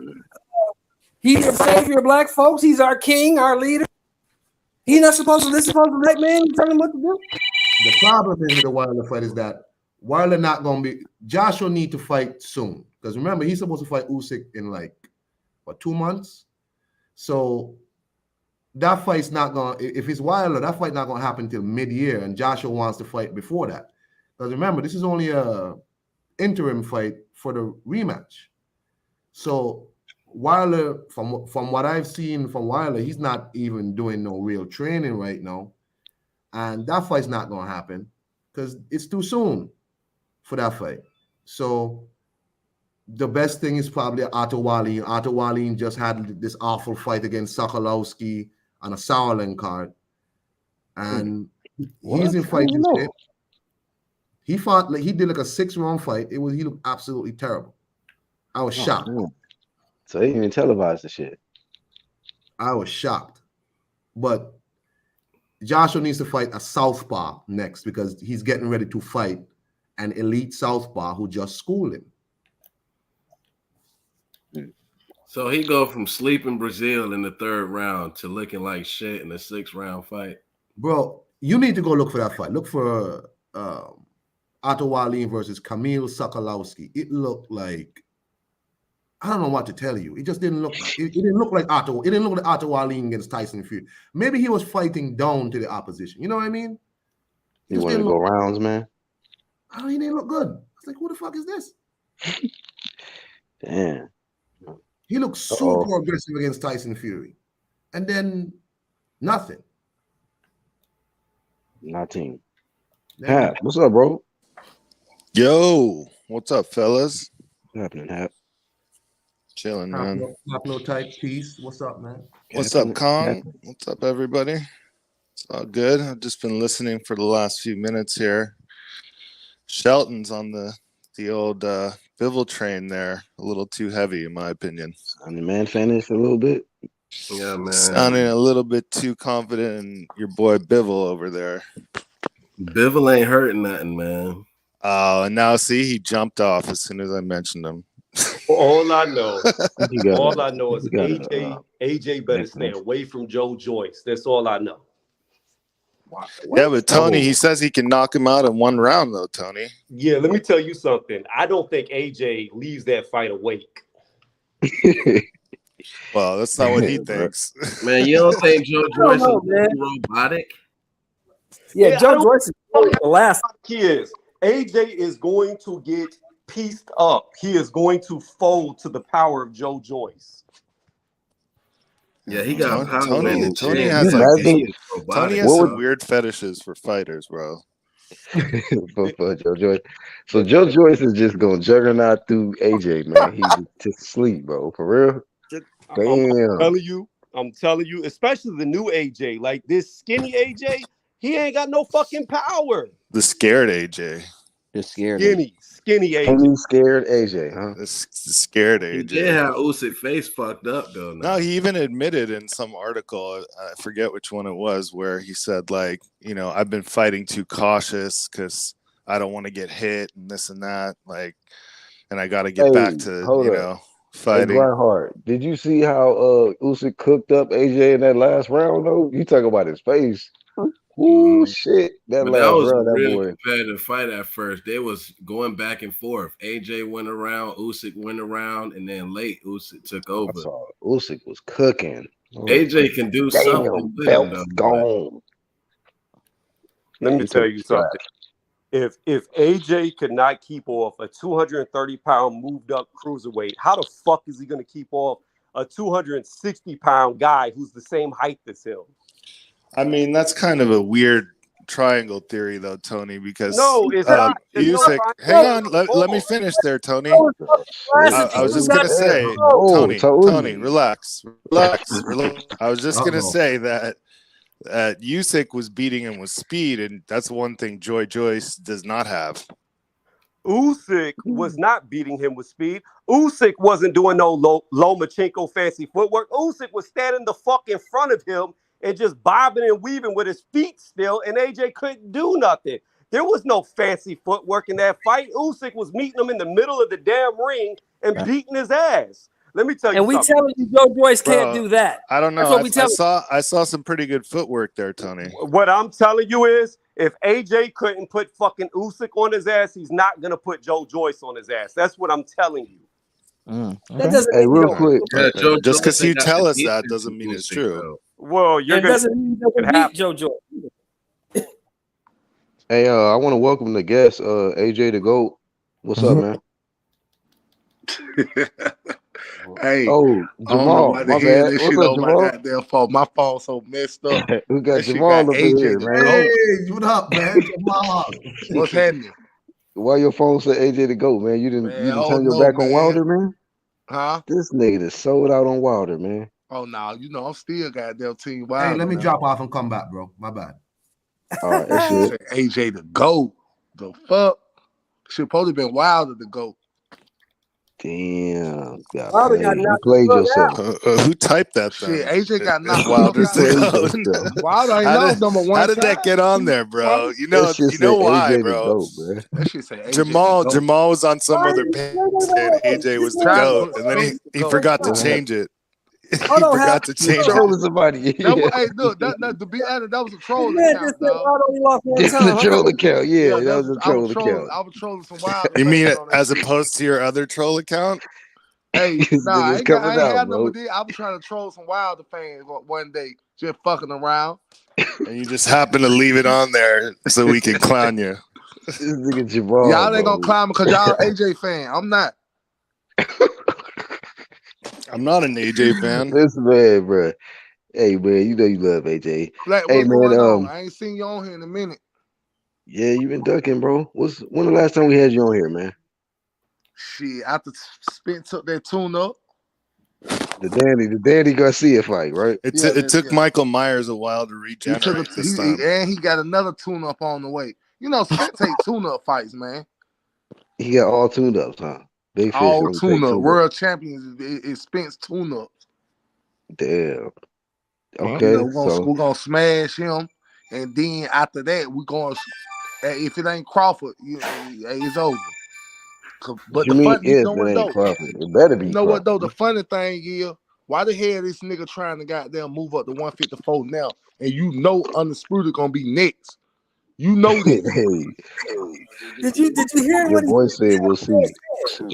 He's the savior of black folks. He's our king, our leader. He's not supposed to listen to the black man and tell him what to do. The problem is with the Wilder fight is that Wilder not gonna be. Joshua need to fight soon because remember he's supposed to fight Usyk in 2 months. So that fight's not gonna. If it's Wilder, that fight not gonna happen until mid-year, and Joshua wants to fight before that. Because remember, this is only a interim fight for the rematch. So Wilder, from what I've seen from Wilder, he's not even doing no real training right now, and that fight's not gonna happen because it's too soon for that fight. So the best thing is probably Otto Wallin. Otto Wallin just had this awful fight against Sokolowski on a Sauerland card, and he's in fighting shape. He fought he did a 6-round fight. He looked absolutely terrible. I was shocked. So he didn't even televise the shit. I was shocked. But Joshua needs to fight a southpaw next because he's getting ready to fight an elite southpaw who just schooled him. So he go from sleeping Brazil in the 3rd round to looking like shit in the 6th round fight. Bro, you need to go look for that fight. Look for Otto Wallin versus Kamil Sokolowski. It looked like, I don't know what to tell you. It just didn't look. It didn't look like Otto. It didn't look like Otto Wallin against Tyson Fury. Maybe he was fighting down to the opposition. You know what I mean? He wanted to go rounds, man. Oh, he didn't look good. I was like, who the fuck is this? Damn. He looked super aggressive against Tyson Fury, and then nothing. Nothing. Hap, what's up, bro? Yo, what's up, fellas? What's happening, Hap? Chilling, man. No type piece. What's up, man? What's up, Kong? What's up, everybody? It's all good. I've just been listening for the last few minutes here. Shelton's on the old Bivol train there, a little too heavy, in my opinion. I'm the man finished a little bit. Yeah, man. Sounding a little bit too confident in your boy Bivol over there. Bivol ain't hurting nothing, man. Oh, and now see, he jumped off as soon as I mentioned him. All I know is AJ better stay away from Joe Joyce. That's all I know. Yeah, but Tony, he says he can knock him out in one round, though, Tony. Yeah, let me tell you something. I don't think AJ leaves that fight awake. Well, that's not what he thinks. Man, you don't think Joe Joyce is robotic? Yeah, Joe Joyce is the last. AJ is going to get pieced up. He is going to fold to the power of Joe Joyce. Yeah, he got power. Tony has some weird fetishes for fighters, bro. for Joe Joyce. So Joe Joyce is just going to juggernaut through AJ, man. He's just asleep, bro. For real. Damn. I'm telling you, especially the new AJ, like this skinny AJ, he ain't got no fucking power. The scared AJ. The scared Skinny AJ. Scared AJ, huh? The scared AJ. Yeah, how Usyk face fucked up though. No, he even admitted in some article, I forget which one it was, where he said, like, you know, I've been fighting too cautious because I don't want to get hit and this and that, like, and I got to get back to fighting. Hey, did you see how Usyk cooked up AJ in that last round though? You talk about his face. Ooh, shit. That was round, a really competitive fight at first. They was going back and forth. AJ went around, Usyk went around, and then late Usyk took over. Usyk was cooking. AJ can do something with him, though. Gone. Let me tell you something. If AJ could not keep off a 230-pound moved up cruiserweight, how the fuck is he going to keep off a 260-pound guy who's the same height as him? I mean, that's kind of a weird triangle theory, though, Tony, because it's not. Usyk, hang on, let me finish there, Tony. I was just going to say, Tony, relax. I was just going to say that Usyk was beating him with speed, and that's one thing Joy Joyce does not have. Usyk was not beating him with speed. Usyk wasn't doing no Lomachenko fancy footwork. Usyk was standing the fuck in front of him and just bobbing and weaving with his feet still, and AJ couldn't do nothing. There was no fancy footwork in that fight. Usyk was meeting him in the middle of the damn ring and beating his ass. Let me tell you something. And we telling you Joe Joyce can't do that. I don't know. I saw some pretty good footwork there, Tony. What I'm telling you is, if AJ couldn't put fucking Usyk on his ass, he's not going to put Joe Joyce on his ass. That's what I'm telling you. That doesn't mean real quick. Just because you tell us that doesn't mean it's true. Well, it doesn't mean he doesn't beat Joe Joyce. Hey, I want to welcome the guest, AJ the GOAT. What's up, man? Hey, Jamal, my bad. What's up, Jamal? My goddamn fault. My phone so messed up. We got Jamal up here, man. Hey, what up, man? Jamal. What's happening? Why your phone said AJ the GOAT, man? You didn't turn your back on Wilder, man? Huh? This nigga is sold out on Wilder, man. Oh no, I'm still goddamn Team Wilder. Hey, let me drop off and come back, bro. My bad. All right, that's it. AJ the GOAT. The fuck? Should probably been Wilder the GOAT. Damn. You played yourself. Who typed that? Shit, AJ got knocked Wilder's out. Wilder ain't number one. How did that get on there, bro? You know why, bro? That shit say AJ Jamal was on some other page saying AJ was the GOAT, and then he forgot to change it. Hold on, forgot to change it. Trolling somebody. Hey, look, to be honest, that was a troll Man, account, just said dog. Rod only lost one The time. troll account. Yeah, that was a I troll was account. trolling some wild. You mean fans it on that as shit. opposed to your other troll account? Hey, This nah, I nigga's ain't coming out, had bro. no idea. I was trying to troll some Wilder fans one day, just fucking around. And you just happen to leave it on there so we can clown you. This nigga Jamal, Y'all ain't bro. gonna climb because y'all AJ fan. I'm not. I'm not an AJ fan. Listen, man, bro. Hey, man, you know you love AJ. Black, Hey, what's going on? man, I ain't seen you on here in a minute. yeah, you been ducking, bro. When the last time we had you on here, man? Shit, after Spence took that tune up. The Danny Garcia fight, right? It took Michael Myers a while to regenerate this time. And he got another tune up on the way. You know, Spence take tune up fights, man. He got all tuned ups, huh? Big fish. All tune up. World champions is Spence tune ups. Damn. Okay, You know, we're gonna smash him, and then after that, we're gonna. If it ain't Crawford, it's over. But the funny, you know what though? Crawford. It better be. You know what though? The funny thing is, why the hell this nigga trying to goddamn move up to 154 now? And you know Undisputed gonna be next. You know this. Did you hear Your what boy said? We'll see.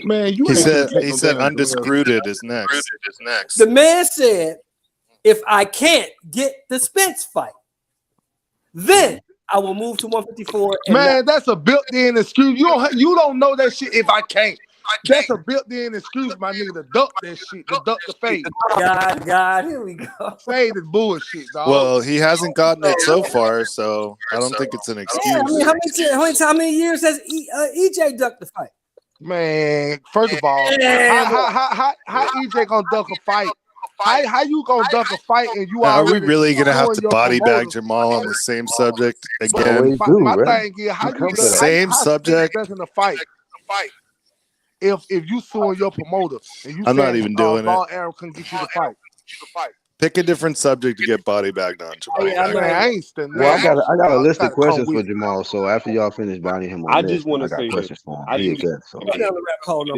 Man, you He ain't said Undisputed is next. The man said, if I can't get the Spence fight, then I will move to 154. Man, that's a built-in excuse. You don't know that shit. If I can't, that's a built-in excuse, my nigga, to duck that shit, to duck the fade. God, here we go. Fade is bullshit, dog. Well, he hasn't gotten it so far, so I don't think it's an excuse. Yeah, I mean, how many years has EJ ducked the fight? Man, first of all, how EJ gonna duck a fight? How you gonna duck a fight and you Are we already really gonna have suing to your body bag promoter? Jamal on the same subject again? My thing is, how you same subject ducking a fight? If you suing your promoter and you I'm saying not even doing Law it. Aaron couldn't get you to fight. Pick a different subject to get body bagged on, Jamal. I ain't standing. Well, I got a list of questions for Jamal. So after y'all finish bodying him on I this, just want I to got say questions this. for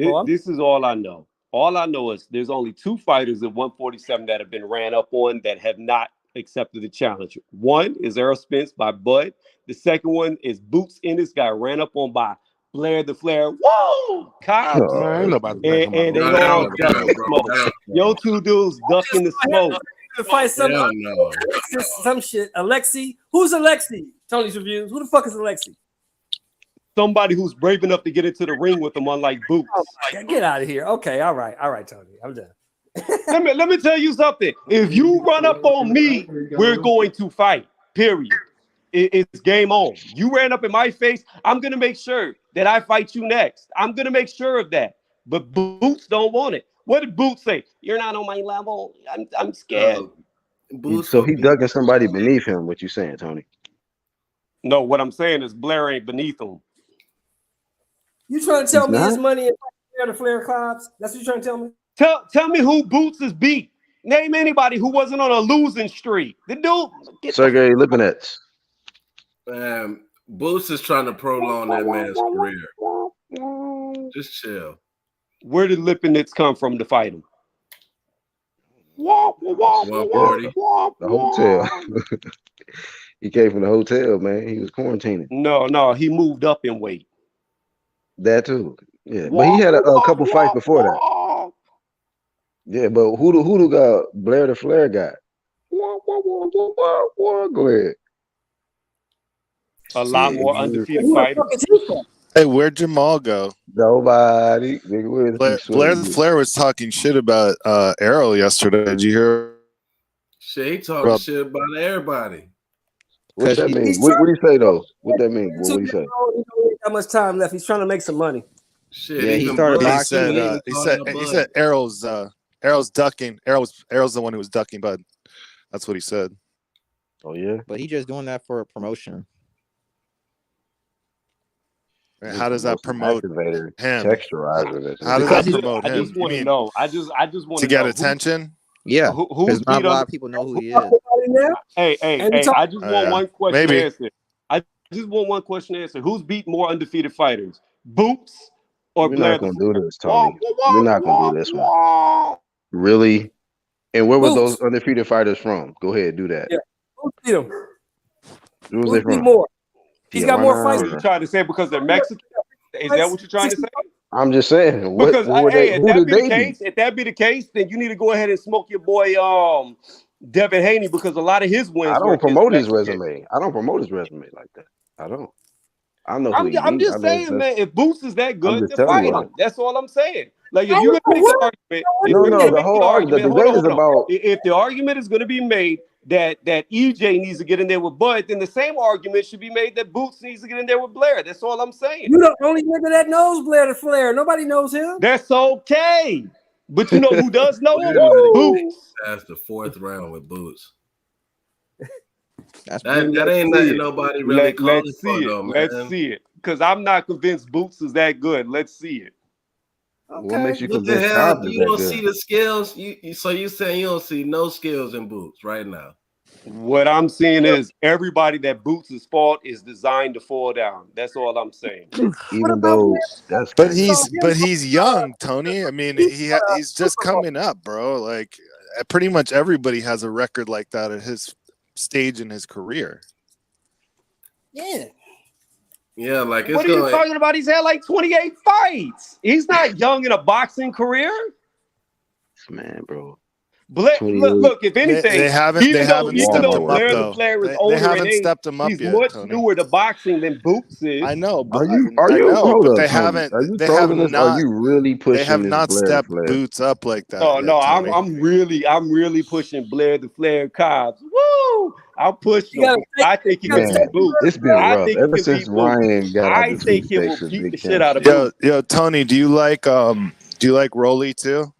him. This is all I know. All I know is there's only two fighters at 147 that have been ran up on that have not accepted the challenge. One is Errol Spence by Bud. The second one is Boots Ennis got ran up on by Blair the Flair. Whoa! Cops. Man, ain't nobody and they all ducking the smoke. Yo, two dudes ducking the smoke. To fight somebody, some shit. Alexi, who's Alexi? Tony's reviews. Who the fuck is Alexi? Somebody who's brave enough to get into the ring with them, unlike Boots. Oh, get out of here. Okay, all right, Tony. I'm done. let me tell you something. If you run up on me, we're going to fight. Period. It's game on. You ran up in my face. I'm gonna make sure that I fight you next. I'm gonna make sure of that. But Boots don't want it. What did Boots say? You're not on my level. I'm scared. So he ducking somebody beneath him. What you saying, Tony? No, what I'm saying is Blair ain't beneath him. You trying to tell me his money is the Flair Cobbs? That's what you trying to tell me? Tell me who Boots is beat. Name anybody who wasn't on a losing streak. The dude. Sergey Lipinets. Boots is trying to prolong that man's career. Just chill. Where did Lipinets come from to fight him? 140. The hotel. He came from the hotel, man. He was quarantining. No, he moved up in weight. That too. Yeah, but he had a couple fights before that. Yeah, but who got Blair the Flair got? Go ahead. A lot more undefeated fighters. Hey, where'd Jamal go? Nobody. Blair the Flair was talking shit about Errol yesterday. Did you hear? Shit, he talking shit about everybody. What that mean? What do you say though? What that mean? What do you say? How much time left? He's trying to make some money. Shit, yeah, he started boxing. He said Errol's ducking. Errol's the one who was ducking Bud. That's what he said. Oh yeah, but he just doing that for a promotion. How does that promote him? Texturizer. How does that promote him? I just want to know. I just want to get attention. Yeah, who's not a lot of people know who he is. Hey! I just want one question answered. I just want one question answered. Who's beat more undefeated fighters, Boots or We're Blair? not gonna do this, Tony. We're not gonna do this one. Really? And where was Boots. those undefeated fighters from? Go ahead, do that. Yeah, Boots beat him. Where was they from? More. He's got more fights. You trying to say because they're Mexican? Is that what you're trying to say? I'm just saying. Because if that be the case, then you need to go ahead and smoke your boy Devin Haney, because a lot of his wins. I don't promote his resume. I don't promote his resume like that. I don't. I know who he I'm just saying, man. If Boots is that good, then fight him. That's all I'm saying. Like, if you're gonna make the argument, the whole argument, the debate is about. If the argument is going to be made that EJ needs to get in there with Bud, then the same argument should be made that Boots needs to get in there with Blair. That's all I'm saying. You the only nigga that knows Blair the Flair. Nobody knows him. That's okay. But you know who does know him? Boots. That's the 4th round with Boots. That ain't nothing nobody really calling let's for, see it. though, man. Let's see it. Because I'm not convinced Boots is that good. Let's see it. Okay. What makes you What the convinced hell? You don't see the skills? So you saying you don't see no skills in Boots right now? What I'm seeing is everybody that Boots' fault is designed to fall down. That's all I'm saying. Even though but he's young, Tony. I mean, he's just coming up, bro. Like, pretty much everybody has a record like that at his stage in his career. Yeah. Yeah, like what are you talking about? He's had like 28 fights. He's not young in a boxing career. Man, bro. Look, if anything, they haven't stepped him up, though. They haven't stepped him up yet. He's much newer to boxing than Boots is. I know, but Are you really pushing? They have not stepped Boots up like that. No, I'm really pushing Blair the Flair Cobbs. Woo! I'm pushing him. I think he can beat Boots. It's been rough ever since Ryan got out. I think he will beat the shit out of Boots. Yo, Tony, do you like Rolly too?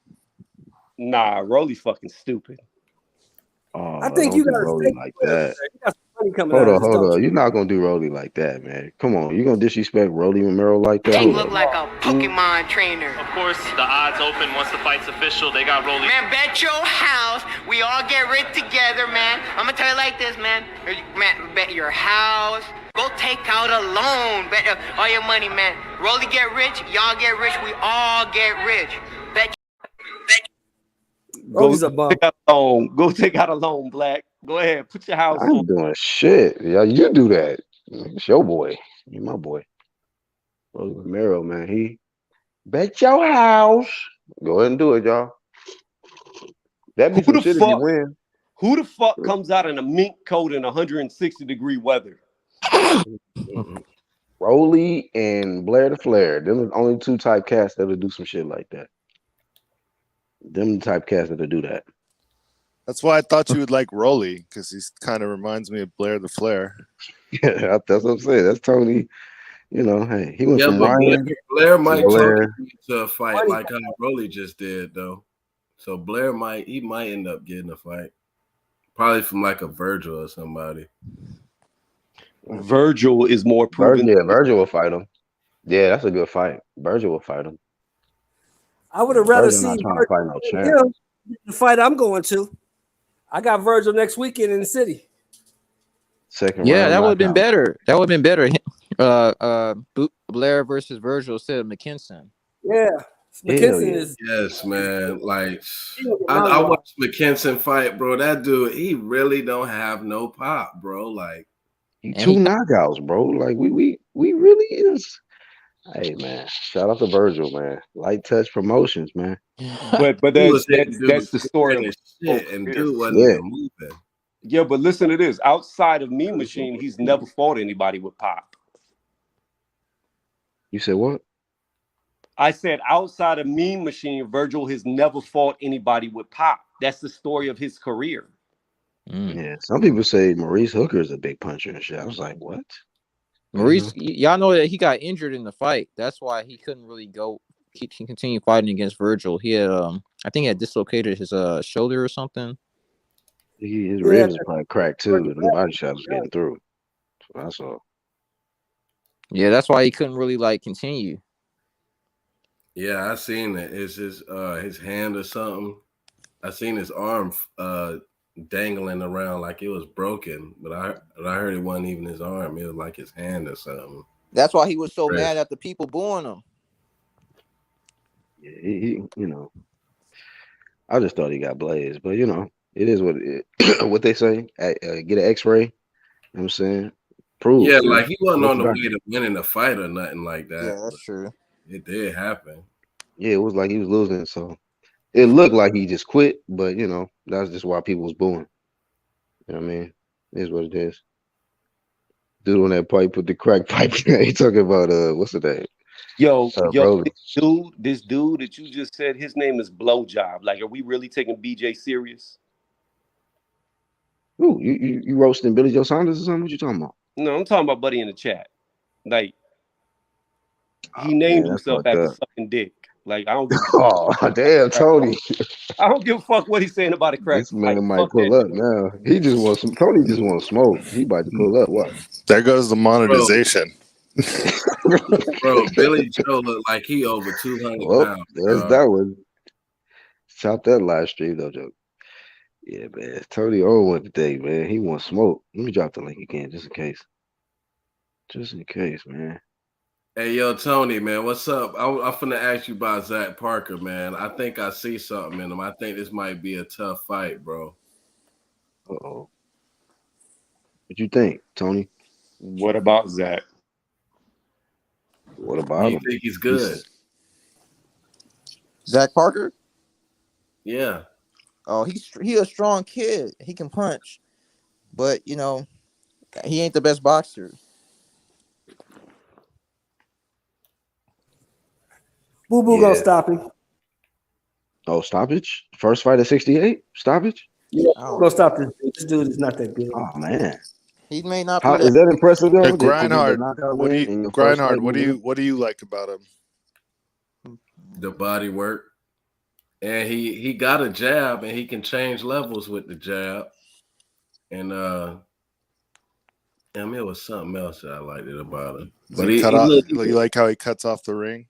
Nah, Rolly's fucking stupid. I think you gotta Rolly like that. Hold on. You're not gonna do Rolly like that, man. Come on, you gonna disrespect Rolly Romero like that? They look like a Pokemon trainer. Of course, the odds open once the fight's official. They got Rolly. Man, bet your house we all get rich together, man. I'm gonna tell you like this, man. Man, bet your house. Go take out a loan. Bet all your money, man. Rolly get rich, y'all get rich, we all get rich. Bet. Go take out a loan, Black. Go ahead, put your house on. I'm doing shit. Yeah, you do that. It's your boy. You my boy. Rolly Romero, man. He bet your house. Go ahead and do it, y'all. That be some shit if you win. Who the fuck comes out in a mink coat in 160-degree weather? Rolly and Blair the Flair. Them are the only two type cats that'll do some shit like that. Them the type cats that'll do that. That's why I thought you would like Rolly, because he kind of reminds me of Blair the Flair. Yeah, that's what I'm saying. That's Tony. You know, hey, he went from Ryan. Blair might talk to a fight like how Rolly just did, though. So Blair might end up getting a fight, probably from like a Virgil or somebody. Virgil is more proven. Virgil will fight him. Yeah, that's a good fight. Virgil will fight him. I would have rather seen the fight I'm going to. I got Virgil next weekend in the city. Second round, that would have been better. That would have been better. Blair versus Virgil instead of McKinson. Yeah. McKinson is. Yes, man. Like, I watched McKinson fight, bro. That dude, he really don't have no pop, bro. Like, two knockouts, bro. Like, we really is. Hey, man. Shout out to Virgil, man. Light touch promotions, man. But that's the story of shit, and dude wasn't moving. Yeah, but listen to this. Outside of Mean Machine, he's never fought anybody with pop. You said what? I said outside of Mean Machine, Virgil has never fought anybody with pop. That's the story of his career. Yeah, some people say Maurice Hooker is a big puncher and shit. I was like, what? Maurice, y'all know that he got injured in the fight. That's why he couldn't really go. He can continue fighting against Virgil. He had, I think, he had dislocated his shoulder or something. His ribs are probably cracked too. The body shot was getting through. So that's all. Yeah, that's why he couldn't really continue. Yeah, I seen it. It's his hand or something. I seen his arm dangling around like it was broken, but I heard it wasn't even his arm. It was like his hand or something. That's why he was so mad at the people booing him. Yeah, he I just thought he got blazed, but you know, it is what it is. What they say, get an X-ray. You know what I'm saying? Prove. Yeah, like he wasn't Go on to the way doctor. to winning the fight or nothing like that. Yeah, that's true. It did happen. Yeah, it was like he was losing, so it looked like he just quit. But you know, that's just why people was booing. You know what I mean? It is what it is. Dude on that pipe with the crack pipe. He talking about what's the name? Yo, Brody. this dude that you just said, his name is Blowjob. Like, are we really taking BJ serious? Ooh, you roasting Billy Joe Saunders or something? What you talking about? No, I'm talking about Buddy in the chat. Like, he Oh, named man, that's himself fucked after up. sucking dick. Like, I don't give Oh, damn, Tony. I don't give a fuck what he's saying about a crack This man pipe. might Fuck pull that up dude. now. He just wants some. Tony just wants smoke. He about to pull up. What? There goes the monetization. Bro, Billy Joe looked like he over 200 Well, pounds. there's that one. Chop that live stream, though, joke. Yeah, man. Tony on one today, man. He wants smoke. Let me drop the link again, just in case. Just in case, man. Hey, yo, Tony, man, what's up? I'm finna ask you about Zach Parker, man. I think I see something in him. I think this might be a tough fight, bro. Uh-oh. What you think, Tony? What about Zach? What about You him? think he's good? Zach Parker? Yeah. Oh, he a strong kid. He can punch, but you know, he ain't the best boxer. Boo Boo gonna stop him. Oh, stoppage? First fight at 68? Stoppage? Yeah, gonna stop this dude. This dude is not that good. Oh man. He may not. How is that impressive though? Hey, Grindhard, what do you like about him? The body work. And he got a jab and he can change levels with the jab. And I mean, it was something else that I liked it about him. But he you like how he cuts off the ring?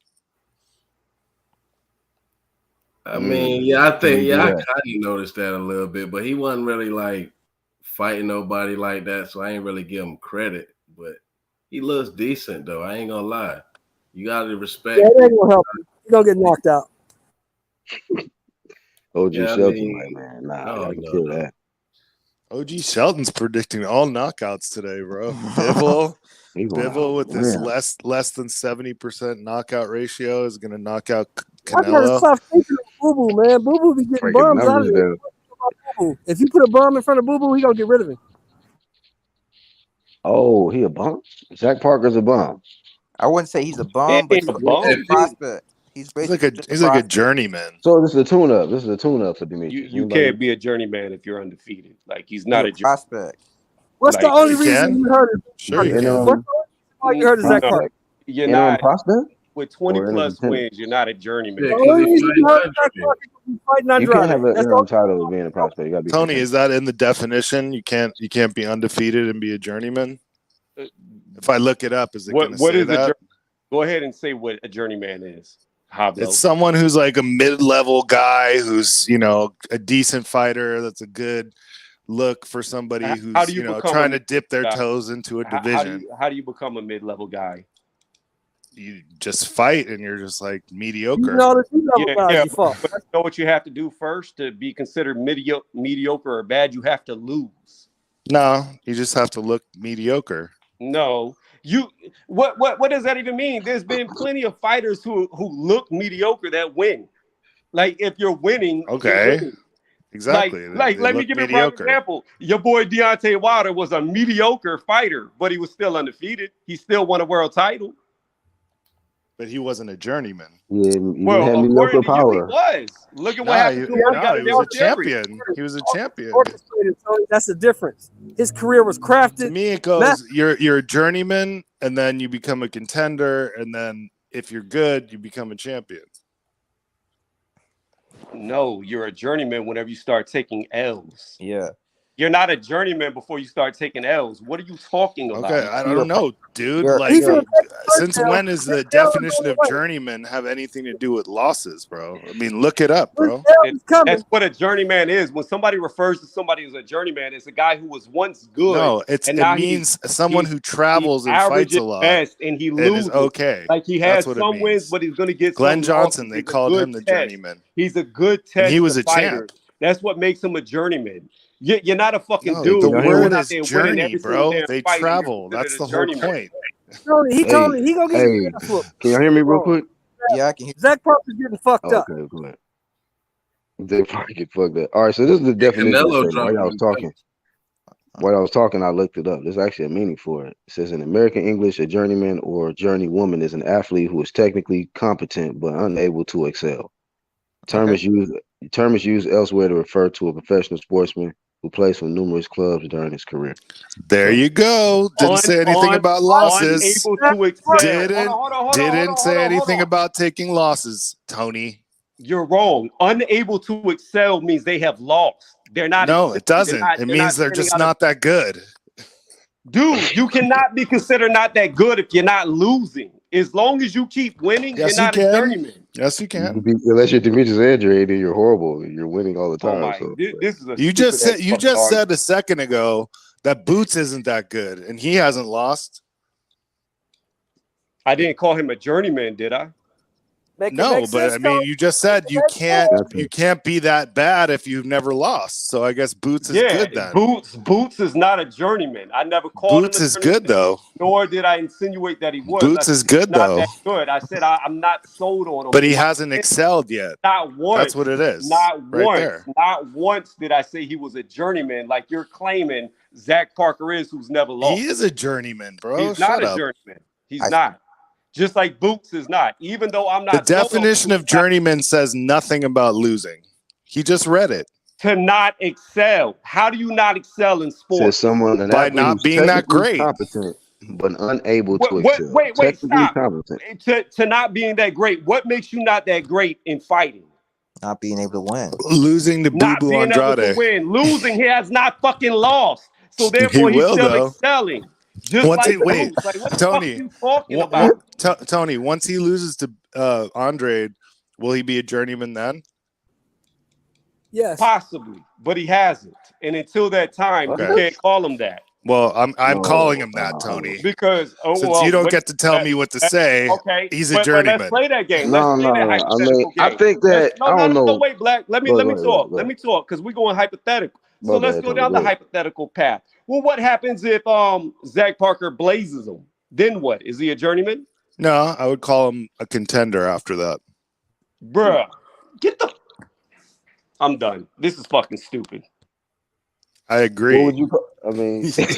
I mean, yeah, I kind of noticed that a little bit, but he wasn't really like fighting nobody like that, so I ain't really give him credit. But he looks decent though. I ain't gonna lie. You gotta respect. Yeah, that ain't gonna help him. He's gonna get knocked out. OG Yeah, Shelton, like, man, nah, I gotta kill that. OG Shelton's predicting all knockouts today, bro. Bivol with this less than 70% knockout ratio is gonna knock out Canelo. I gotta stop thinking of Boo Boo, man. Boo Boo be getting bums out of there. If you put a bum in front of Boo Boo, he gonna get rid of him. Oh, he a bum? Zach Parker's a bum. I wouldn't say he's a bum, but he's a prospect. He's like a journeyman. So this is a tune-up. This is a tune-up for Demetrius. You can't be a journeyman if you're undefeated. Like he's not a prospect. What's the only reason you heard it? Sure, you can. What's the only reason you heard of Zach Parker? You're not prospect with 20 plus wins. You're not a journeyman. The only reason you heard of Zach Parker is fighting Andrade. You can't have an interim title of being a prospect. You gotta be Tony, is that in the definition? You can't be undefeated and be a journeyman. If I look it up, is it going to say that? Go ahead and say what a journeyman is. It's someone who's like a mid-level guy who's, a decent fighter. That's a good look for somebody who's, trying to dip their toes into a division. How do you become a mid-level guy? You just fight and you're just like mediocre. You know what you have to do first to be considered mediocre or bad? You have to lose. No, you just have to look mediocre. No. What does that even mean? There's been plenty of fighters who look mediocre that win. Like if you're winning, okay, you're winning. Exactly. Let me give you a prime example. Your boy Deontay Wilder was a mediocre fighter, but he was still undefeated. He still won a world title. But he wasn't a journeyman. Yeah, well, had mediocre power. He was. Look at what happened to him. He was a champion. He was a champion. That's the difference. His career was crafted. To me, it goes, you're a journeyman, and then you become a contender, and then if you're good, you become a champion. No, you're a journeyman whenever you start taking L's. Yeah. You're not a journeyman before you start taking L's. What are you talking about? Okay, I don't know, dude. Since when is the definition of journeyman have anything to do with losses, bro? I mean, look it up, bro. That's what a journeyman is. When somebody refers to somebody as a journeyman, it's a guy who was once good. No, it means someone who travels and fights a lot. Best and he loses. Okay. Like he has some wins, but he's going to get Glenn Johnson. They called him the journeyman. He's a good test. And he was a champ. That's what makes him a journeyman. You're not a fucking dude. The word is journey, bro. They travel. That's the whole point. He told me he gonna get his ass whooped. Can you hear me real quick? Yeah, I can hear. Zach Parker's getting fucked up. Okay, go ahead. Zach Parker get fucked up. All right, so this is the definition. While I was talking, I looked it up. There's actually a meaning for it. It says in American English, a journeyman or journeywoman is an athlete who is technically competent but unable to excel. The term is used elsewhere to refer to a professional sportsman who plays for numerous clubs during his career. There you go. Didn't say anything about losses. Didn't say anything about taking losses, Tony. You're wrong. Unable to excel means they have lost. They're not. No, it doesn't. It means they're just not that good. Dude, you cannot be considered not that good if you're not losing. As long as you keep winning, you're not a journeyman. Yes, you can. Unless you're Demetrius Andrade, then you're horrible. You're winning all the time. This is you just said a second ago that Boots isn't that good, and he hasn't lost. I didn't call him a journeyman, did I? No, but I mean, you just said you can't be that bad if you've never lost. So I guess Boots is good then. Boots is not a journeyman. I never called Boots him a is good though. Nor did I insinuate that he was. Boots is good though. Not that good. I said I'm not sold on him. But he hasn't excelled yet. Not once. That's what it is. Not right once. There. Not once did I say he was a journeyman like you're claiming Zach Parker is, who's never lost. He is a journeyman, bro. He's not a journeyman. He's not. Just like Boots is not, even though I'm not. The definition of journeyman says nothing about losing. He just read it. To not excel. How do you not excel in sports? Says someone by not being that great, competent, but unable to excel. Wait, stop. To not being that great. What makes you not that great in fighting? Not being able to win. Losing to Boo Andrade. Losing, he has not fucking lost. So therefore, he's still excelling. Just wait, Tony. Tony, once he loses to Andrade, will he be a journeyman then? Yes, possibly, but he hasn't. And until that time, you can't call him that. Well, I'm calling him that, Tony, because since you don't get to tell me what to say, he's a journeyman. Let's play that game. I think that I don't know. No, wait, Black. Let me talk. Let me talk because we're going hypothetical. So let's go down the hypothetical path. Well, what happens if Zach Parker blazes him? Then what? Is he a journeyman? No, I would call him a contender after that. Bruh, I'm done. This is fucking stupid. I agree. What would you call? I mean, the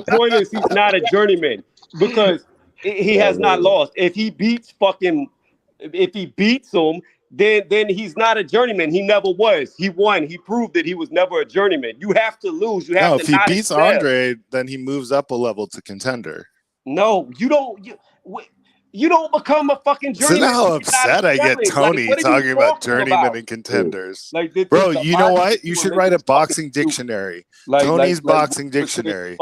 point is he's not a journeyman because he has not lost. If he beats him, then he's not a journeyman. He never was. He won. He proved that he was never a journeyman. You have to lose. You have to. If he beats Andrade, then he moves up a level to contender. No, you don't. You don't become a fucking journeyman. See how upset I get, Tony, talking about journeyman and contenders. Bro, you know what? You should write a boxing dictionary. Tony's boxing dictionary.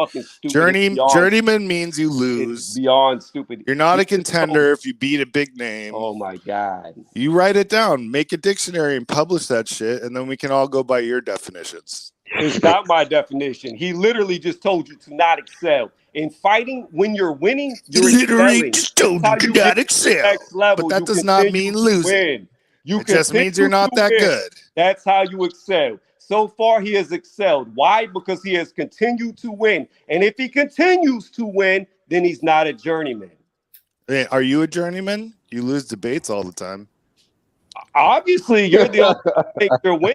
Journeyman means you lose. It's beyond stupid. You're not a contender if you beat a big name. Oh my God. You write it down, make a dictionary and publish that shit, and then we can all go by your definitions. It's not my definition. He literally just told you to not excel. In fighting, when you're winning, you're literally just told you to not excel. But that does not mean losing. It just means you're not that good. That's how you excel. So far, he has excelled. Why? Because he has continued to win. And if he continues to win, then he's not a journeyman. Hey, are you a journeyman? You lose debates all the time. Obviously, you're the only one that thinks you're winning.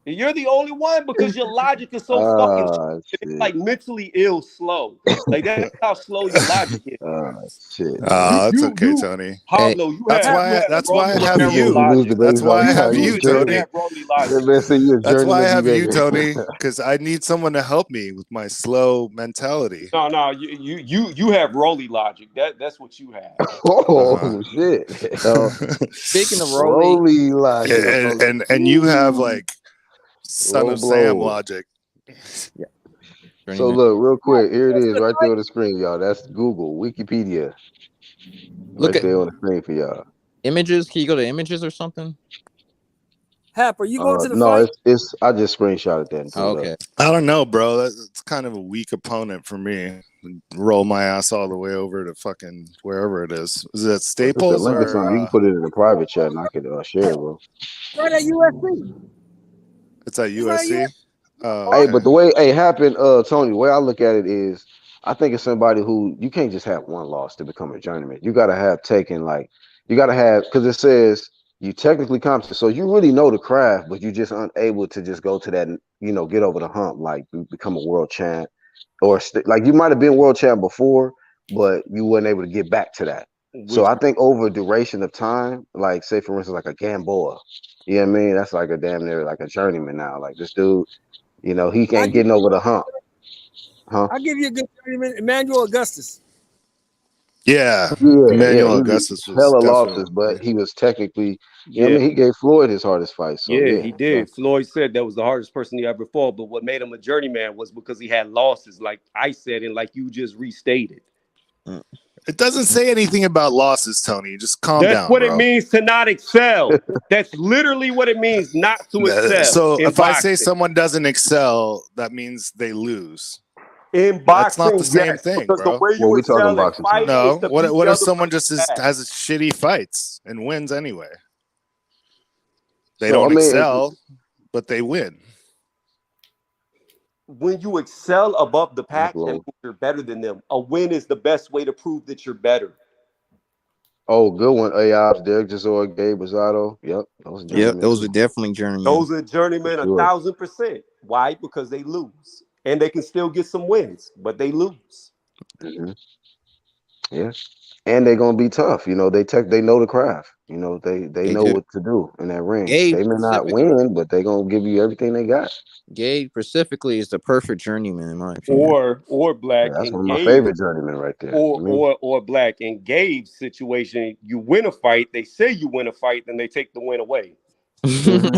You're the only one because your logic is so fucking it's like mentally ill slow. Like that's how slow your logic is. Shit. That's okay, Tony. Pablo, that's why I have you. That's why I have you, Tony. That's why I have you, Tony, because I need someone to help me with my slow mentality. No, you have Rolly logic. That's what you have. Shit. Speaking of Rolly logic, and you have like Son of Sam logic. Yeah. So look, real quick, here it is right there on the screen, y'all. That's Google, Wikipedia. Look right there on the screen for y'all. Images. Can you go to images or something? Hap, are you going to the no, fight? it's I just screenshotted that and put it up. I don't know, bro. It's kind of a weak opponent for me. Roll my ass all the way over to fucking wherever it is. Is it Staples link or something? You can put it in the private chat and I could share it, bro. Right at USC. It's at USC. Hey, but the way happened, Tony, the way I look at it is, I think it's somebody who you can't just have one loss to become a journeyman. You gotta have because it says you technically competent, so you really know the craft, but you just unable to just go to that, get over the hump, like become a world champ, or like you might have been world champ before, but you weren't able to get back to that. So I think over a duration of time, like say for instance, like a Gamboa, you know what I mean? That's like a damn near like a journeyman now. Like this dude, he can't get over the hump. Huh? I'll give you a good journeyman, Emmanuel Augustus. Yeah, Emmanuel Augustus was hella definitely losses, but he was technically, Yeah. he gave Floyd his hardest fight. So yeah, he did. Floyd said that was the hardest person he ever fought, but what made him a journeyman was because he had losses, like I said, and like you just restated. It doesn't say anything about losses, Tony. Just calm down. That's what bro. it means to not excel. That's literally what it means not to excel. So if I say boxing. someone doesn't excel, that means they lose. In boxing, that's not the same yes, thing, because bro. the way you excel in fighting no, is to what beat if the someone other just has shitty fights and wins anyway? They So, don't excel, but they win. When you excel above the pack, that means you're better than them. A win is the best way to prove that you're better. Oh, good one. AIs, Derek Gisor, Gabe Rosado. Yep. Those are definitely journeymen. Those are journeymen sure. 1,000%. Why? Because they lose. And they can still get some wins, but they lose. Mm-hmm. Yeah. And they're gonna be tough. They know the craft. They know what to do in that ring. Gabe they may not win, but they're gonna give you everything they got. Gabe specifically is the perfect journeyman in my opinion. Or Black. That's and one of my Gabe, favorite journeymen right there. Or Black. In Gabe's situation, you win a fight, they say you win a fight, then they take the win away. Mm-hmm.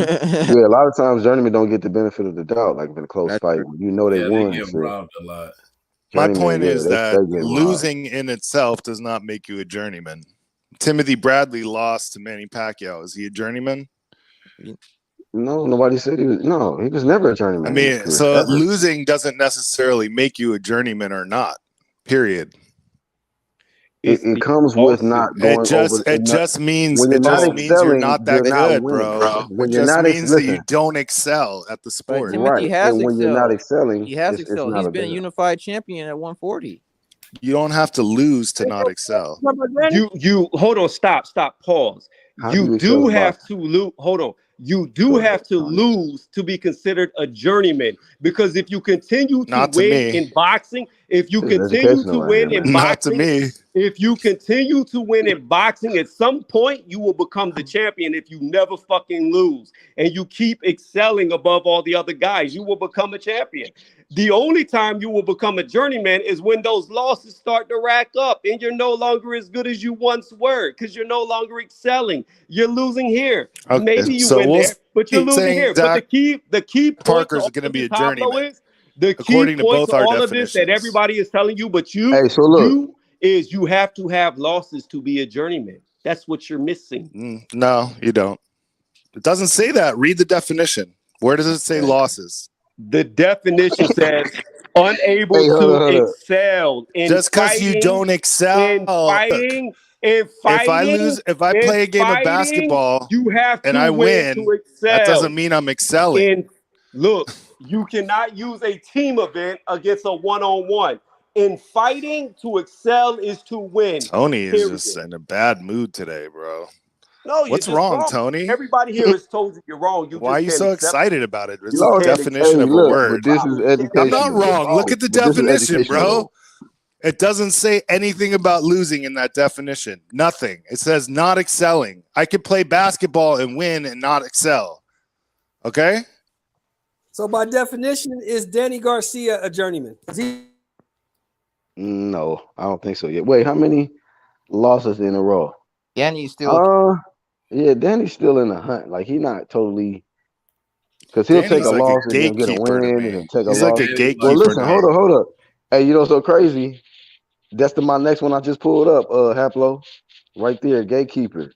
Yeah, a lot of times journeymen don't get the benefit of the doubt, like in a close fight. When they won. They get robbed a lot. My point is that losing in itself does not make you a journeyman. Timothy Bradley lost to Manny Pacquiao. Is he a journeyman? No, nobody said he was. No, he was never a journeyman. I mean, so losing doesn't necessarily make you a journeyman or not. Period. It comes with not going over. It just means when you're not excelling, you're not that good, bro. When it you're just not means that you don't excel at the sport. Right. And when you're not excelling, he has excelled. He's been a unified champion at 140. You don't have to lose to not excel. You hold on, stop, pause. You do have to lose. Hold on. You do have to lose to be considered a journeyman, because if you continue to win in boxing, if you continue to win in boxing, if you continue to win in boxing, at some point you will become the champion. If you never fucking lose and you keep excelling above all the other guys, you will become a champion. The only time you will become a journeyman is when those losses start to rack up and you're no longer as good as you once were, because you're no longer excelling. You're losing here. Okay, maybe you win there, but you're losing here. But the key point Parker's going to be a journeyman. Is the key point to all of this that everybody is telling you, but you have to have losses to be a journeyman. That's what you're missing. No, you don't. It doesn't say that. Read the definition. Where does it say losses? The definition says unable to excel in just because you don't excel in fighting. If I play a game of basketball, you have to and I win. To excel. That doesn't mean I'm excelling. Look, you cannot use a team event against a one-on-one. In fighting, to excel is to win. Tony is just in a bad mood today, bro. No, what's wrong, Tony? Everybody here has told you you're wrong. Why are you so excited about it? It's the definition of a word. This is education. I'm not wrong. Look at the definition, bro. It doesn't say anything about losing in that definition. Nothing. It says not excelling. I could play basketball and win and not excel. Okay? So by definition, is Danny Garcia a journeyman? No, I don't think so yet. Wait, how many losses in a row? Danny's still Danny's still in the hunt. Like, he's not totally Because he'll take Danny's a like loss a and then get a gatekeeper to win and me. then take a He's like loss. a gatekeeper Well, listen, now. hold up. Hey, you know what's so crazy? That's my next one I just pulled up, Haplo. Right there, gatekeeper.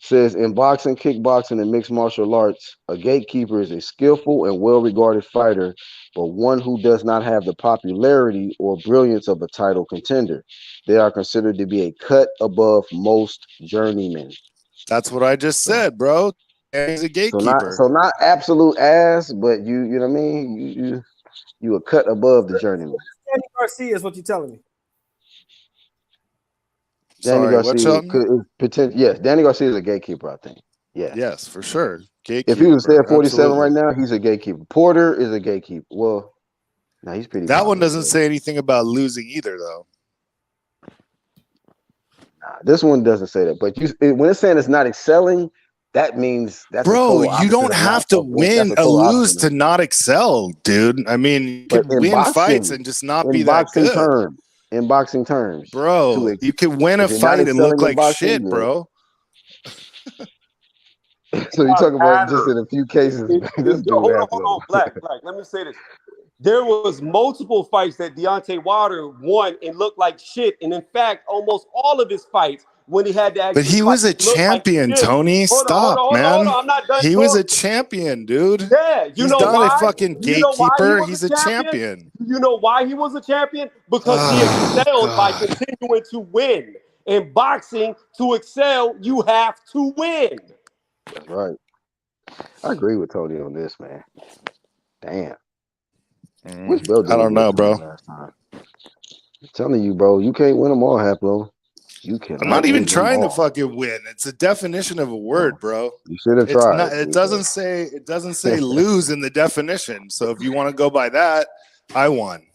Says in boxing, kickboxing, and mixed martial arts, a gatekeeper is a skillful and well-regarded fighter, but one who does not have the popularity or brilliance of a title contender. They are considered to be a cut above most journeymen. That's what I just said, bro. He's a gatekeeper. So not absolute ass, but you know what I mean? You a cut above the journeyman. Danny Garcia is what you're telling me. Danny Sorry, what, Garcia Shelton? yes, Danny Garcia is a gatekeeper, I think. Yeah. Yes, for sure. Gatekeeper. If he was there at 47 absolutely. right now, he's a gatekeeper. Porter is a gatekeeper. Well, no, he's pretty. That one doesn't say anything about losing either, though. Nah, this one doesn't say that. But when it's saying it's not excelling, that means that's bro. You don't have to win or lose to not excel, dude. I mean, you can win fights and just not be that good. In boxing terms, bro, you can win a fight and look like shit, bro. So you talk about just in a few cases. Hold on, Black. Let me say this. There was multiple fights that Deontay Wilder won and looked like shit, and in fact, almost all of his fights when he had to actually. But he was a champion, like Tony. Stop, man. I'm not done. He was a champion, dude. Yeah, he's not a fucking gatekeeper. He's a champion. You know why he was a champion? Because he excelled by continuing to win. In boxing, to excel, you have to win. That's right. I agree with Tony on this, man. Damn. Which belt I don't know, bro. Last time? I'm telling you, bro, you can't win them all, Haplo. You can't. I'm not even trying to fucking win. It's a definition of a word, bro. You should have tried. It doesn't say lose in the definition. So if you want to go by that, I won.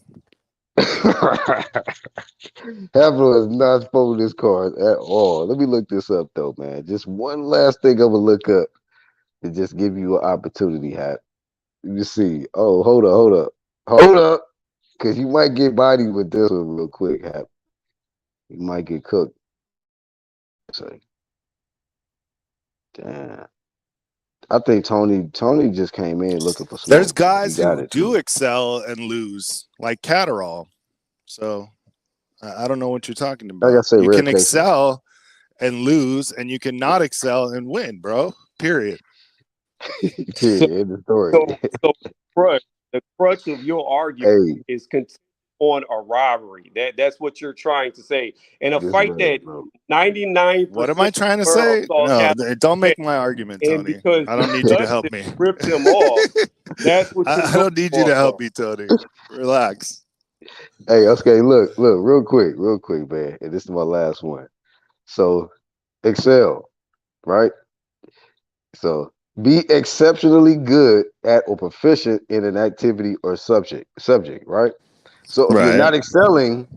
Haplo is not folding his cards at all. Let me look this up though, man. Just one last thing I'm gonna look up to just give you an opportunity, Hap. You see. Oh, hold up. Because you might get bodied with this one real quick, Hap. You might get cooked. So, damn. I think Tony just came in looking for some. There's guys who do excel and lose, like Catterall. So I don't know what you're talking about. You can excel and lose, and you can not excel and win, bro. Period. End of story. So the crutch of your argument is on a robbery. That's what you're trying to say. In a fight that 99%. What am I trying to say? No, don't make my argument, Tony. I don't need you to help me. Rip them off. That's what I don't need you to help me, Tony. Relax. Hey, okay, look, real quick, man. And this is my last one. So, excel, right? So, be exceptionally good at or proficient in an activity or subject, right? So if you're not excelling,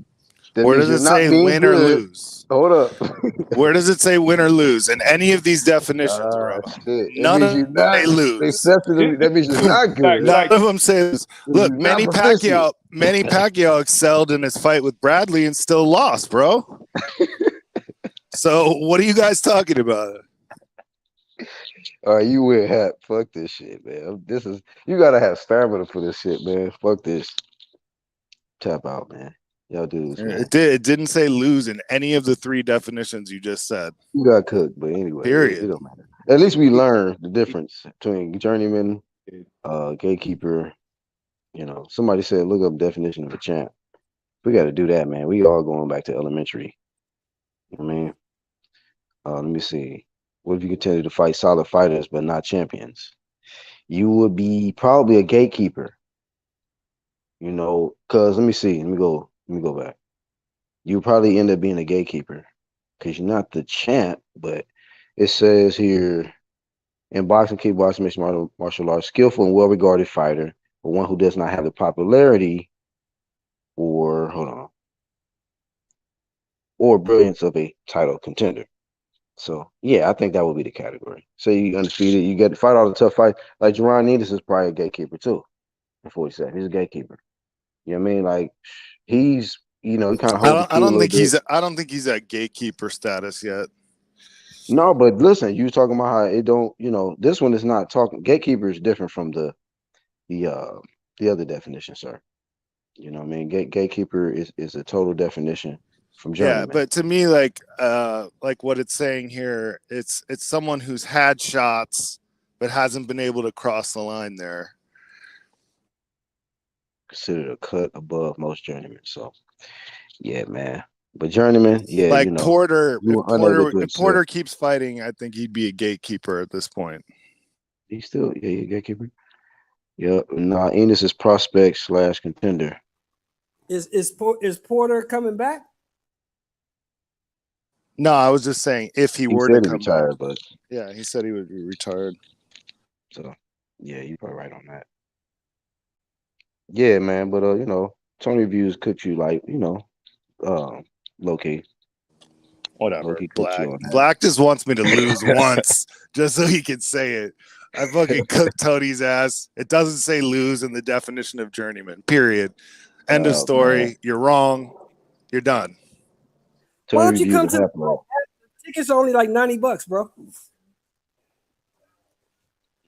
then where does it say win or lose? Hold up. Where does it say win or lose in any of these definitions, bro? None of them say lose. That means you're not good. None of them say this. Look, Manny Pacquiao excelled in his fight with Bradley and still lost, bro. So what are you guys talking about? All right, you win, Hap. Fuck this shit, man. You gotta have stamina for this shit, man. Fuck this. Tap out, man. Y'all dudes, man. It didn't say lose in any of the three definitions you just said. You got cooked, but anyway. Period. It don't matter. At least we learned the difference between journeyman, gatekeeper. You know, somebody said look up definition of a champ. We got to do that, man. We all going back to elementary. You know what I mean? Let me see. What if you continue to fight solid fighters but not champions? You would be probably a gatekeeper. You know, because let me see. Let me go back. You probably end up being a gatekeeper because you're not the champ, but it says here in boxing, kickboxing, mixed martial arts, skillful and well-regarded fighter, but one who does not have the popularity or brilliance of a title contender. So yeah, I think that would be the category. So you undefeated, you get to fight all the tough fights. Like Jerron Needles is probably a gatekeeper too. In 47, he's a gatekeeper. You know what I mean? Like he's, he kind of holds. I don't think he's at gatekeeper status yet. No, but listen, you talking about how it don't, this one is not talking. Gatekeeper is different from the other definition, sir. You know what I mean? Gatekeeper is a total definition from Yeah, journeyman. but to me, like what it's saying here, it's someone who's had shots but hasn't been able to cross the line there. Considered a cut above most journeymen. So, yeah, man. But journeyman, yeah, like Porter, if Porter accept. keeps fighting, I think he'd be a gatekeeper at this point. He's still, gatekeeper. Yep. Nah, Enos is prospect / contender. Is Porter coming back? No, I was just saying if he were to come retire, back. But yeah, he said he would be retired. So yeah, you're probably right on that. Yeah, man. But Tony Views cooked you like, low key. Whatever. Low-key cooked you on that. Black just wants me to lose once just so he can say it. I fucking cooked Tony's ass. It doesn't say lose in the definition of journeyman. Period. End of story. Man. You're wrong. You're done. Why don't you come to the tickets are only like $90, bro?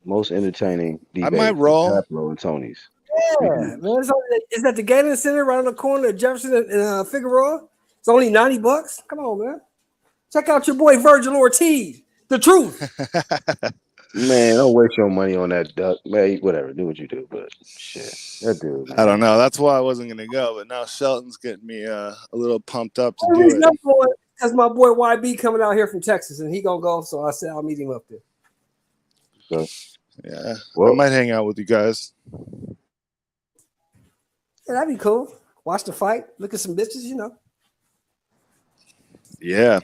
Most entertaining debate. I might roll. Haplo and Tony's. Yeah, man. Is that the Galen Center right on the corner of Jefferson and Figueroa? It's only $90. Come on, man. Check out your boy Virgil Ortiz. The truth. Man, don't waste your money on that duck. Man, whatever. Do what you do, but shit. That dude, man. I don't know. That's why I wasn't going to go, but now Shelton's getting me a little pumped up to do it. Because my boy YB coming out here from Texas, and he going to go, so I said I'll meet him up there. So, yeah. Well, I might hang out with you guys. Yeah, that'd be cool. Watch the fight. Look at some bitches, Yeah.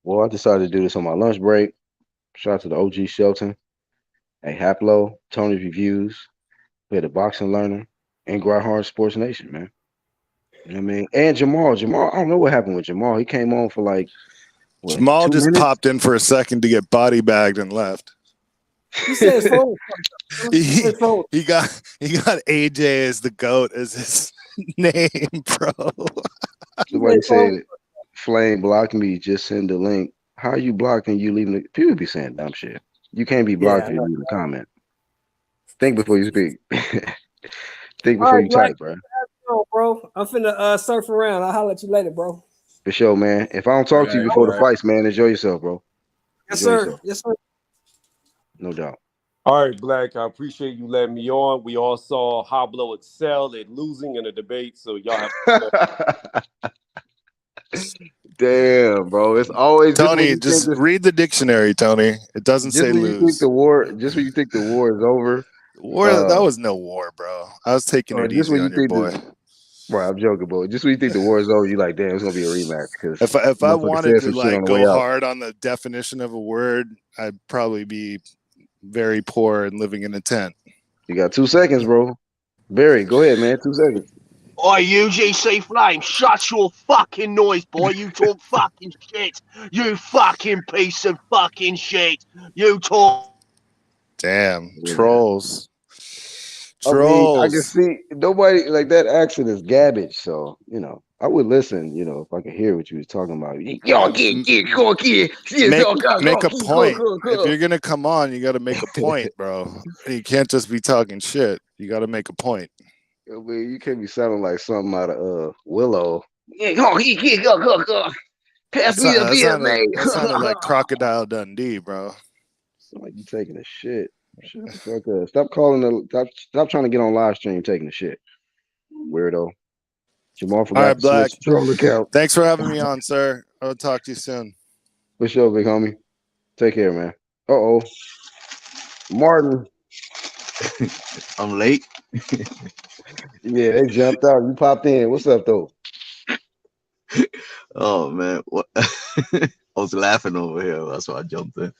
Well, I decided to do this on my lunch break. Shout out to the OG Shelton, Haplo, Tony's Reviews. We had a boxing learner and Grindhard Sports Nation, man. You know what I mean? And Jamal, I don't know what happened with Jamal. He came on for like Jamal just minutes? Popped in for a second to get body bagged and left. He said his phone. He got AJ as the GOAT as his name, bro. Somebody said Flame blocked me, just send the link. How are you blocking you leaving the people be saying dumb shit? You can't be blocked if you leave a comment. Think before you speak. Think before you type, bro. Bro, I'm finna surf around. I'll holler at you later, bro. For sure, man. If I don't talk to you before the fights, man, enjoy yourself, bro. Yes, sir. Yes, sir. No doubt. All right, Black. I appreciate you letting me on. We all saw Haplo excel at losing in a debate, so y'all have. Damn, bro. It's always Tony. Just read the dictionary, Tony. It doesn't say lose. Just when you think the war is over. That was no war, bro. I was taking it easy on your boy. Bro, I'm joking, boy. Just when you think the war is over, you're like, damn, it's gonna be a rematch. Because if I wanted to like go hard on the definition of a word, I'd probably be very poor and living in a tent. You got 2 seconds, bro. Barry, go ahead, man. 2 seconds. Oi, UGC Flame, shut your fucking noise, boy. You talk fucking shit. You fucking piece of fucking shit. You talk. Damn, trolls. Trolls. I can see nobody like that accent is garbage. So, I would listen, if I could hear what you was talking about. Make a point. If you're gonna come on, you gotta make a point, bro. You can't just be talking shit. You gotta make a point. I mean, you can't be sounding like something out of Willow. Pass me the beer, mate. That sounded like Crocodile Dundee, bro. Sound like you taking a shit. Shut the fuck up. Stop trying to get on live stream taking a shit. Weirdo. Jamal forgot. All right, Black. Account. Thanks for having me on, sir. I'll talk to you soon. For sure, big homie. Take care, man. Uh-oh. Martin. I'm late. Yeah, they jumped out. You popped in. What's up, though? Oh, man. What? I was laughing over here. That's why I jumped in.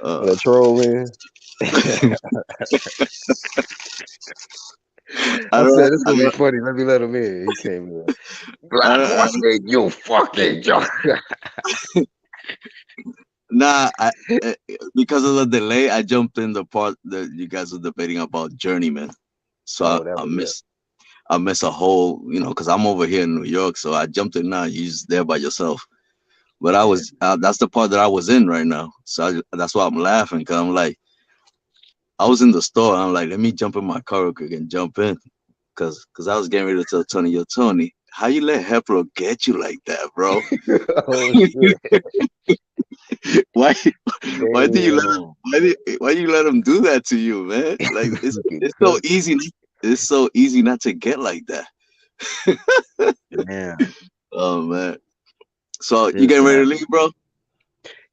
The troll, man. I said this gonna be funny. Let me let him in. He came in. You fucking joker. Nah, because of the delay, I jumped in the part that you guys were debating about journeyman. So I miss a whole, because I'm over here in New York. So I jumped in now. You're just there by yourself. But I was that's the part that I was in right now. So that's why I'm laughing, because I'm like, I was in the store. And I'm like, let me jump in my car real quick and jump in, because I was getting ready to tell Tony, yo, Tony, how you let Hepro get you like that, bro? Oh shit! why do you let him do that to you, man? Like it's so easy. It's so easy not to get like that. Yeah. Oh man. So you getting ready to leave, bro?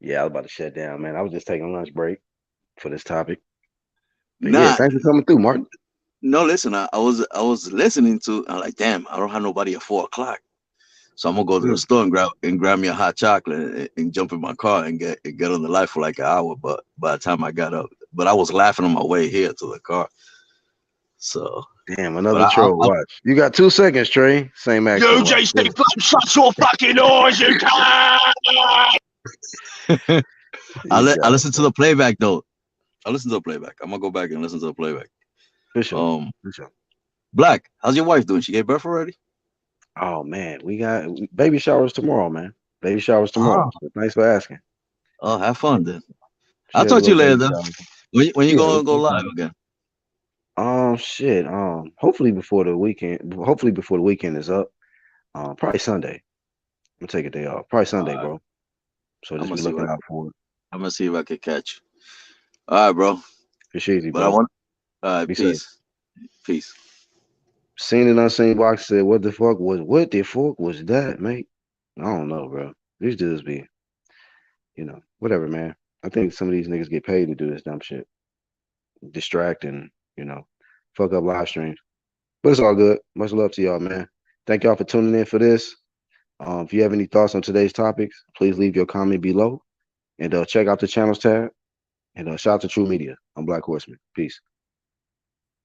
Yeah, I was about to shut down, man. I was just taking a lunch break for this topic. But Nah, yeah, thanks for coming through, Martin. No, listen, I was listening to. I'm like, damn, I don't have nobody at 4 o'clock, so I'm gonna go to the store and grab me a hot chocolate and jump in my car and get on the light for like an hour. But by the time I got up, but I was laughing on my way here to the car. So damn, another troll. Watch. You got 2 seconds, Trey. Same action. You JC, shut your fucking noise, you can't. I listen to the playback though. I listen to the playback. I'm gonna go back and listen to the playback. For sure. For sure. Black, how's your wife doing? She gave birth already? Oh man, we got baby showers tomorrow, man. Baby showers tomorrow. So thanks for asking. Oh, have fun then. I'll talk to you later then. When you gonna go live again? Shit. Hopefully before the weekend. Hopefully before the weekend is up. Probably Sunday. I'm gonna take a day off. Probably Sunday, bro. So just be looking out for it. I'm gonna see if I can catch you. All right, bro. Appreciate you, But bro. Peace. Peace. Seen and unseen box said, what the fuck was that, mate? I don't know, bro. These dudes be, whatever, man. I think some of these niggas get paid to do this dumb shit. Distract and, fuck up live streams. But it's all good. Much love to y'all, man. Thank y'all for tuning in for this. If you have any thoughts on today's topics, please leave your comment below. And check out the channels tab. And shout out to True Media. I'm Black Horseman. Peace.